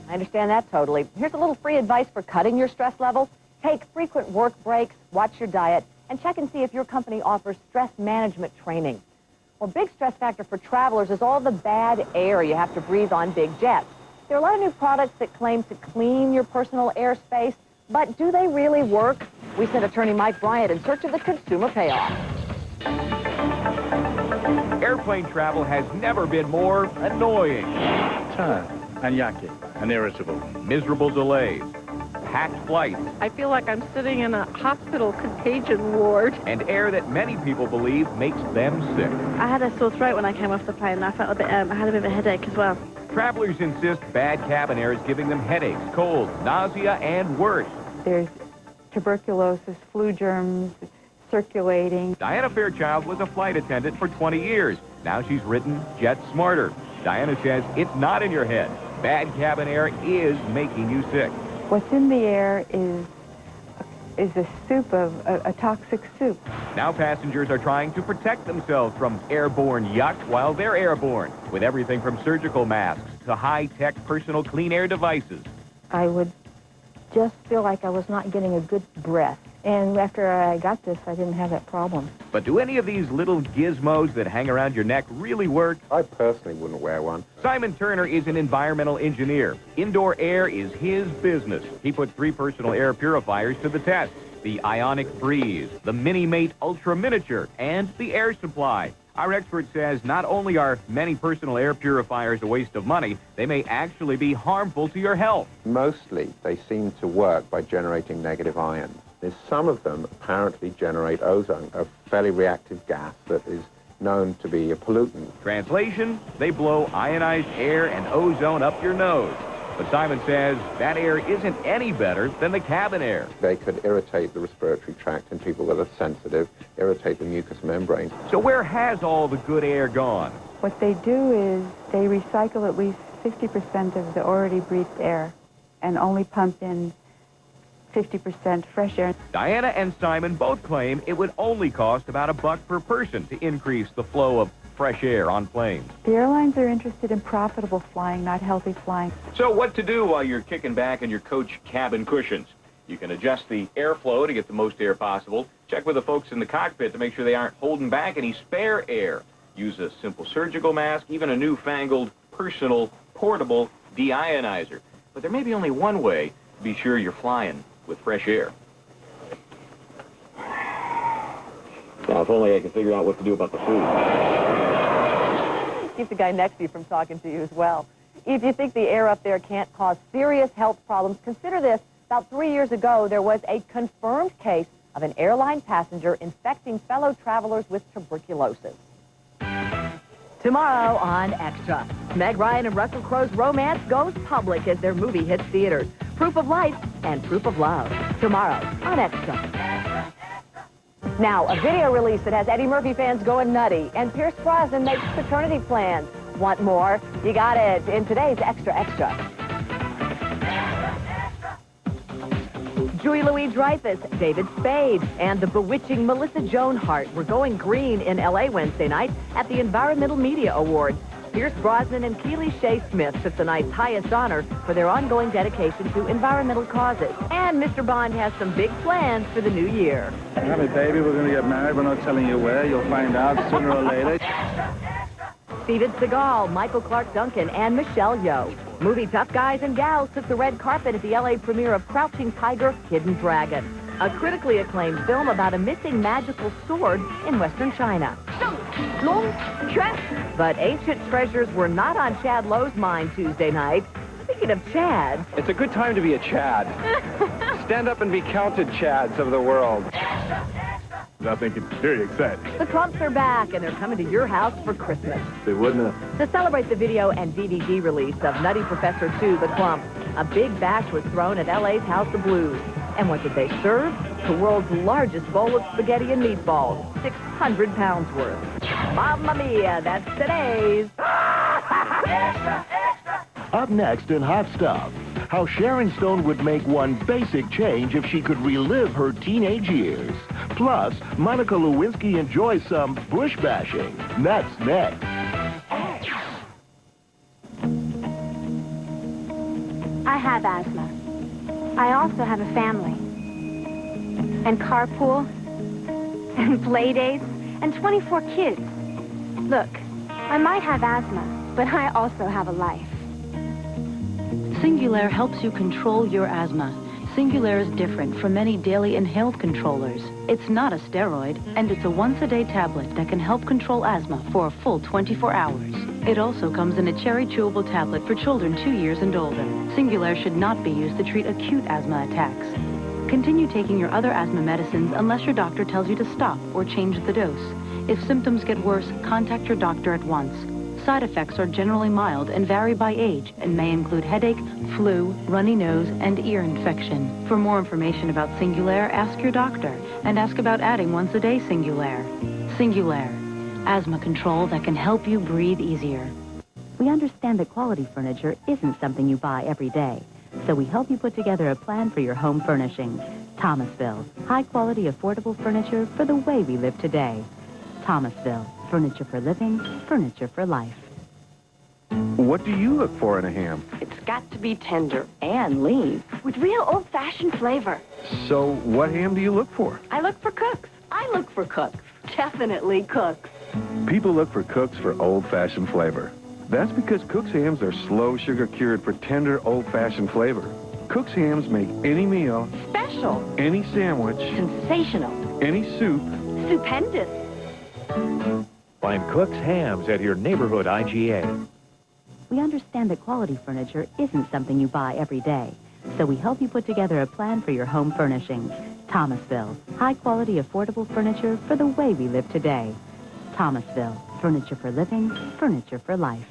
I understand that totally. Here's a little free advice for cutting your stress level. Take frequent work breaks, watch your diet, and check and see if your company offers stress management training. Well, big stress factor for travelers is all the bad air you have to breathe on big jets. There are a lot of new products that claim to clean your personal airspace, but do they really work? We sent attorney Mike Bryant in search of the consumer payoff. Airplane travel has never been more annoying. Tired, anyaki, and irritable. Miserable delays, packed flights, I feel like I'm sitting in a hospital contagion ward. and air that many people believe makes them sick. I had a sore throat when I came off the plane, and I felt a bit, I had a bit of a headache as well. Travelers insist bad cabin air is giving them headaches, colds, nausea, and worse. There's tuberculosis, flu germs, circulating. Diana Fairchild was a flight attendant for 20 years. Now she's written Jet Smarter. Diana says it's not in your head. Bad cabin air is making you sick. What's in the air is a soup of a toxic soup. Now passengers are trying to protect themselves from airborne yuck while they're airborne, with everything from surgical masks to high-tech personal clean air devices. I would just feel like I was not getting a good breath. And after I got this, I didn't have that problem. But do any of these little gizmos that hang around your neck really work? I personally wouldn't wear one. Simon Turner is an environmental engineer. Indoor air is his business. He put 3 personal air purifiers to the test: the Ionic Breeze, the Mini-Mate Ultra Miniature, and the Air Supply. Our expert says not only are many personal air purifiers a waste of money, they may actually be harmful to your health. Mostly, they seem to work by generating negative ions. Some of them apparently generate ozone, a fairly reactive gas that is known to be a pollutant. Translation, they blow ionized air and ozone up your nose. But Simon says that air isn't any better than the cabin air. They could irritate the respiratory tract in people that are sensitive, irritate the mucous membrane. So where has all the good air gone? What they do is they recycle at least 50% of the already breathed air and only pump in 50% fresh air. Diana and Simon both claim it would only cost about $1 per person to increase the flow of fresh air on planes. The airlines are interested in profitable flying, not healthy flying. So what to do while you're kicking back in your coach cabin cushions? You can adjust the airflow to get the most air possible. Check with the folks in the cockpit to make sure they aren't holding back any spare air. Use a simple surgical mask, even a newfangled personal portable deionizer. But there may be only one way to be sure you're flying with fresh air. Now, if only I could figure out what to do about the food. Keep the guy next to you from talking to you as well. If you think the air up there can't cause serious health problems, consider this. About 3 years ago, there was a confirmed case of an airline passenger infecting fellow travelers with tuberculosis. Tomorrow on Extra, Meg Ryan and Russell Crowe's romance goes public as their movie hits theaters. Proof of Life and Proof of Love. Tomorrow on Extra. Now, a video release that has Eddie Murphy fans going nutty, and Pierce Brosnan makes paternity plans. Want more? You got it in today's Extra Extra. Julie Louis-Dreyfus, David Spade, and the bewitching Melissa Joan Hart were going green in L.A. Wednesday night at the Environmental Media Awards. Pierce Brosnan and Keely Shea Smith took the night's highest honor for their ongoing dedication to environmental causes. And Mr. Bond has some big plans for the new year. Honey, baby, we're going to get married. We're not telling you where. You'll find out sooner or later. Steven Seagal, Michael Clark Duncan, and Michelle Yeoh. Movie tough guys and gals took the red carpet at the L.A. premiere of Crouching Tiger, Hidden Dragon, a critically acclaimed film about a missing magical sword in Western China. But ancient treasures were not on Chad Lowe's mind Tuesday night. Speaking of Chad... It's a good time to be a Chad. Stand up and be counted, Chads of the world. I think it's very exciting. The Clumps are back, and they're coming to your house for Christmas. They wouldn't have. To celebrate the video and DVD release of Nutty Professor 2, The Clumps, a big bash was thrown at LA's House of Blues. And what did they serve? The world's largest bowl of spaghetti and meatballs, 600 pounds worth. Mamma mia, that's today's... Up next in Hot Stuff, how Sharon Stone would make one basic change if she could relive her teenage years. Plus, Monica Lewinsky enjoys some bush bashing. That's next. I have asthma. I also have a family. And carpool. And play dates. And 24 kids. Look, I might have asthma, but I also have a life. Singulair helps you control your asthma. Singulair is different from many daily inhaled controllers. It's not a steroid, and it's a once-a-day tablet that can help control asthma for a full 24 hours. It also comes in a cherry chewable tablet for children 2 years and older. Singulair should not be used to treat acute asthma attacks. Continue taking your other asthma medicines unless your doctor tells you to stop or change the dose. If symptoms get worse, contact your doctor at once. Side effects are generally mild and vary by age and may include headache, flu, runny nose, and ear infection. For more information about Singulair, ask your doctor and ask about adding once-a-day Singulair. Singulair, asthma control that can help you breathe easier. We understand that quality furniture isn't something you buy every day, so we help you put together a plan for your home furnishings. Thomasville, high-quality, affordable furniture for the way we live today. Thomasville, furniture for living, furniture for life. What do you look for in a ham? It's got to be tender and lean with real old-fashioned flavor. So what ham do you look for? I look for cooks. I look for cooks. Definitely cooks. People look for Cooks for old-fashioned flavor. That's because Cook's hams are slow sugar cured for tender old-fashioned flavor. Cook's hams make any meal, Special. any sandwich, Sensational. any soup. Stupendous. Find Cook's Hams at your neighborhood IGA. We understand that quality furniture isn't something you buy every day, so we help you put together a plan for your home furnishings. Thomasville, high-quality, affordable furniture for the way we live today. Thomasville, furniture for living, furniture for life.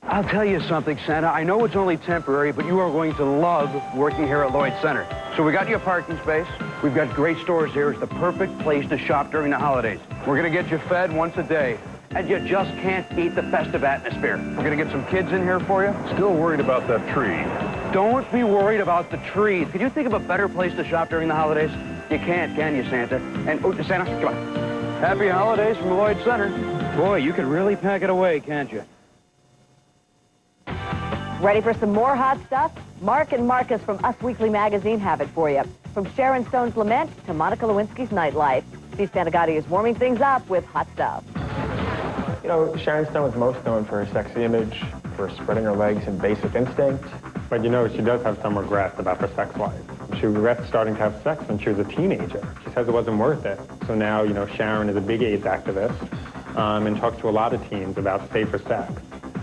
I'll tell you something, Santa. I know it's only temporary, but you are going to love working here at Lloyd Center. So we got you a parking space. We've got great stores here. It's the perfect place to shop during the holidays. We're going to get you fed once a day. And you just can't beat the festive atmosphere. We're going to get some kids in here for you. Still worried about that tree. Don't be worried about the tree. Could you think of a better place to shop during the holidays? You can't, can you, Santa? And, oh, Santa, come on. Happy holidays from Lloyd Center. Boy, you could really pack it away, can't you? Ready for some more hot stuff? Mark and Marcus from Us Weekly magazine have it for you. From Sharon Stone's lament to Monica Lewinsky's nightlife, Steve Santagati is warming things up with hot stuff. You know, Sharon Stone was most known for her sexy image, for spreading her legs in Basic Instinct. But you know, she does have some regrets about her sex life. She regrets starting to have sex when she was a teenager. She says it wasn't worth it. So now, you know, Sharon is a big AIDS activist and talks to a lot of teens about safer sex.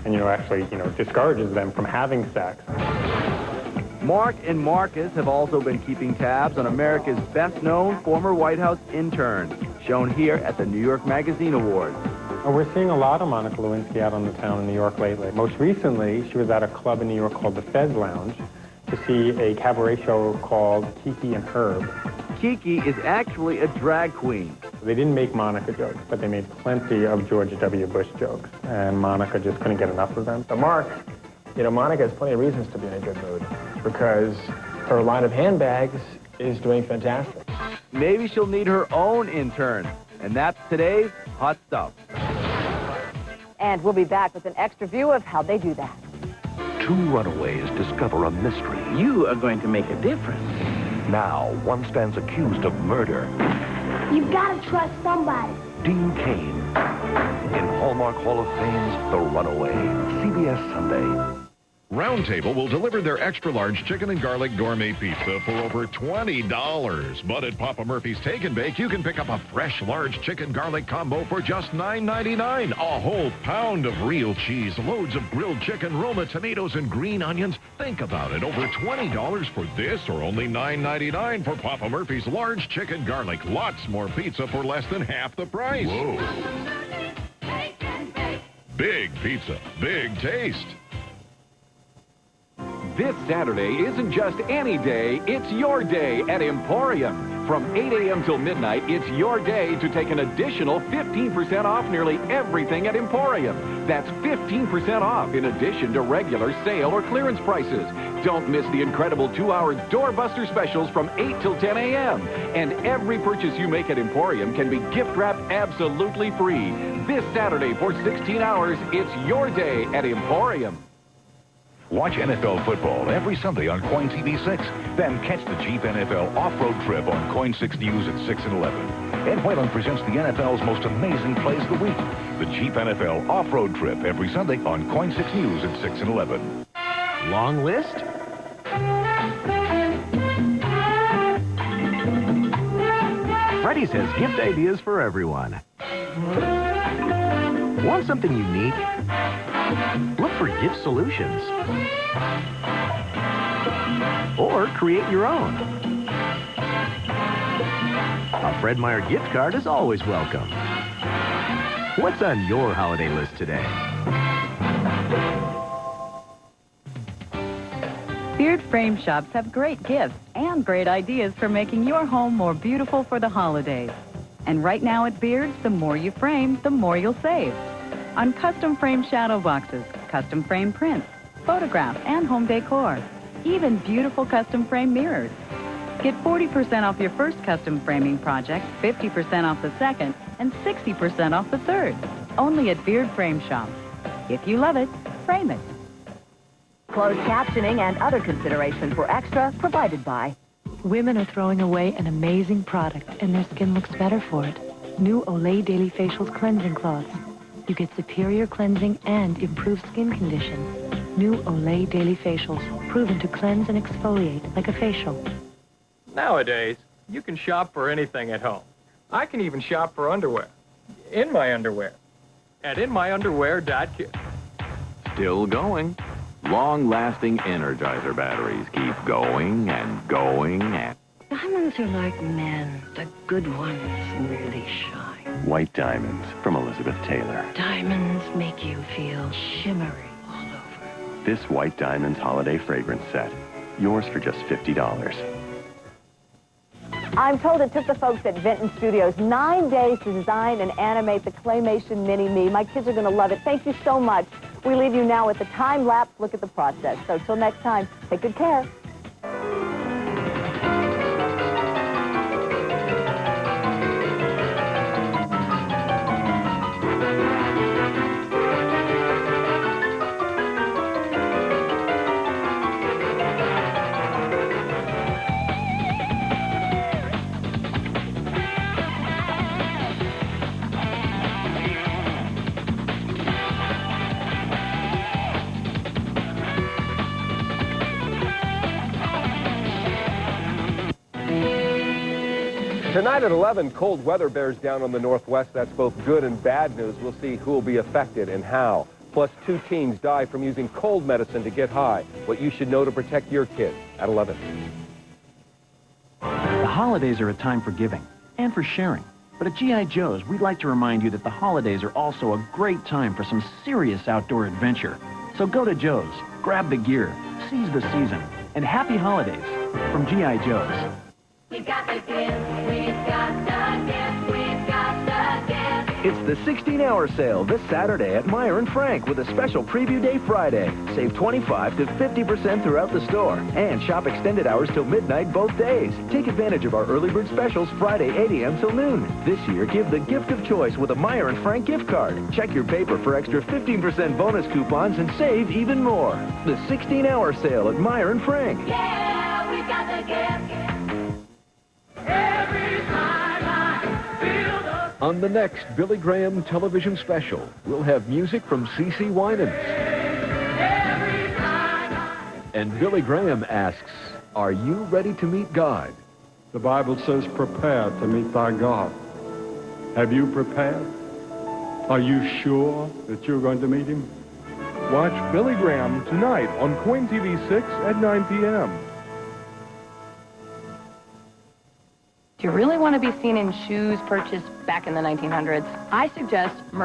And, you know, actually, you know, discourages them from having sex. Mark and Marcus have also been keeping tabs on America's best-known former White House interns, shown here at the New York Magazine Awards. We're seeing a lot of Monica Lewinsky out on the town in New York lately. Most recently, she was at a club in New York called the Fez Lounge to see a cabaret show called Kiki and Herb. Kiki is actually a drag queen. They didn't make Monica jokes, but they made plenty of George W. Bush jokes, and Monica just couldn't get enough of them. So Mark, you know, Monica has plenty of reasons to be in a good mood because her line of handbags is doing fantastic. Maybe she'll need her own intern, and that's today's Hot Stuff. And we'll be back with an extra view of how they do that. Two runaways discover a mystery. You are going to make a difference. Now, one stands accused of murder. You've got to trust somebody. Dean Cain. In Hallmark Hall of Fame's The Runaway. CBS Sunday. Roundtable will deliver their extra-large chicken and garlic gourmet pizza for over $20. But at Papa Murphy's Take and Bake, you can pick up a fresh, large chicken garlic combo for just $9.99. A whole pound of real cheese, loads of grilled chicken, Roma tomatoes, and green onions. Think about it. Over $20 for this, or only $9.99 for Papa Murphy's large chicken garlic. Lots more pizza for less than half the price. Whoa. Big pizza, big taste. This Saturday isn't just any day, it's your day at Emporium. From 8 a.m. till midnight, it's your day to take an additional 15% off nearly everything at Emporium. That's 15% off in addition to regular sale or clearance prices. Don't miss the incredible 2-hour doorbuster specials from 8 till 10 a.m. And every purchase you make at Emporium can be gift-wrapped absolutely free. This Saturday for 16 hours, it's your day at Emporium. Watch NFL football every Sunday on KOIN TV 6. Then catch the Jeep NFL off-road trip on KOIN 6 News at 6 and 11. Ed Whalen presents the NFL's most amazing plays of the week. The Jeep NFL off-road trip every Sunday on KOIN 6 News at 6 and 11. Long list? Freddy's has gift ideas for everyone. Want something unique? Look for gift solutions. Or create your own. A Fred Meyer gift card is always welcome. What's on your holiday list today? Beard frame shops have great gifts and great ideas for making your home more beautiful for the holidays. And right now at Beard's, the more you frame, the more you'll save. On custom frame shadow boxes, custom frame prints, photographs, and home decor. Even beautiful custom frame mirrors. Get 40% off your first custom framing project, 50% off the second, and 60% off the third. Only at Beard Frame Shops. If you love it, frame it. Closed captioning and other considerations were extra provided by. Women are throwing away an amazing product, and their skin looks better for it. New Olay Daily Facials Cleansing Cloths. You get superior cleansing and improved skin condition. New Olay Daily Facials, proven to cleanse and exfoliate like a facial. Nowadays, you can shop for anything at home. I can even shop for underwear. In my underwear. At inmyunderwear.com. Still going. Long-lasting Energizer batteries keep going and going and... Diamonds are like men. The good ones really shine. White Diamonds from Elizabeth Taylor. Diamonds make you feel shimmery all over. This White Diamonds holiday fragrance set. Yours for just $50. I'm told it took the folks at Vinton Studios 9 days to design and animate the claymation mini-me. My kids are going to love it. Thank you so much. We leave you now with a time-lapse look at the process. So till next time, take good care. Tonight at 11, cold weather bears down on the northwest. That's both good and bad news. We'll see who will be affected and how. Plus, 2 teens die from using cold medicine to get high. What you should know to protect your kid at 11. The holidays are a time for giving and for sharing. But at G.I. Joe's, we'd like to remind you that the holidays are also a great time for some serious outdoor adventure. So go to Joe's, grab the gear, seize the season, and happy holidays from G.I. Joe's. We've got the gift, we've got the gift, we've got the gift. It's the 16-hour sale this Saturday at Meyer & Frank with a special Preview Day Friday. Save 25 to 50% throughout the store and shop extended hours till midnight both days. Take advantage of our early bird specials Friday 8 a.m. till noon. This year, give the gift of choice with a Meyer & Frank gift card. Check your paper for extra 15% bonus coupons and save even more. The 16-hour sale at Meyer & Frank. Yeah, we've got the gift. Every time I feel the... On the next Billy Graham television special, we'll have music from CeCe Winans. And Billy Graham asks, are you ready to meet God? The Bible says, prepare to meet thy God. Have you prepared? Are you sure that you're going to meet him? Watch Billy Graham tonight on Coin TV 6 at 9 p.m. Do you really want to be seen in shoes purchased back in the 1900s? I suggest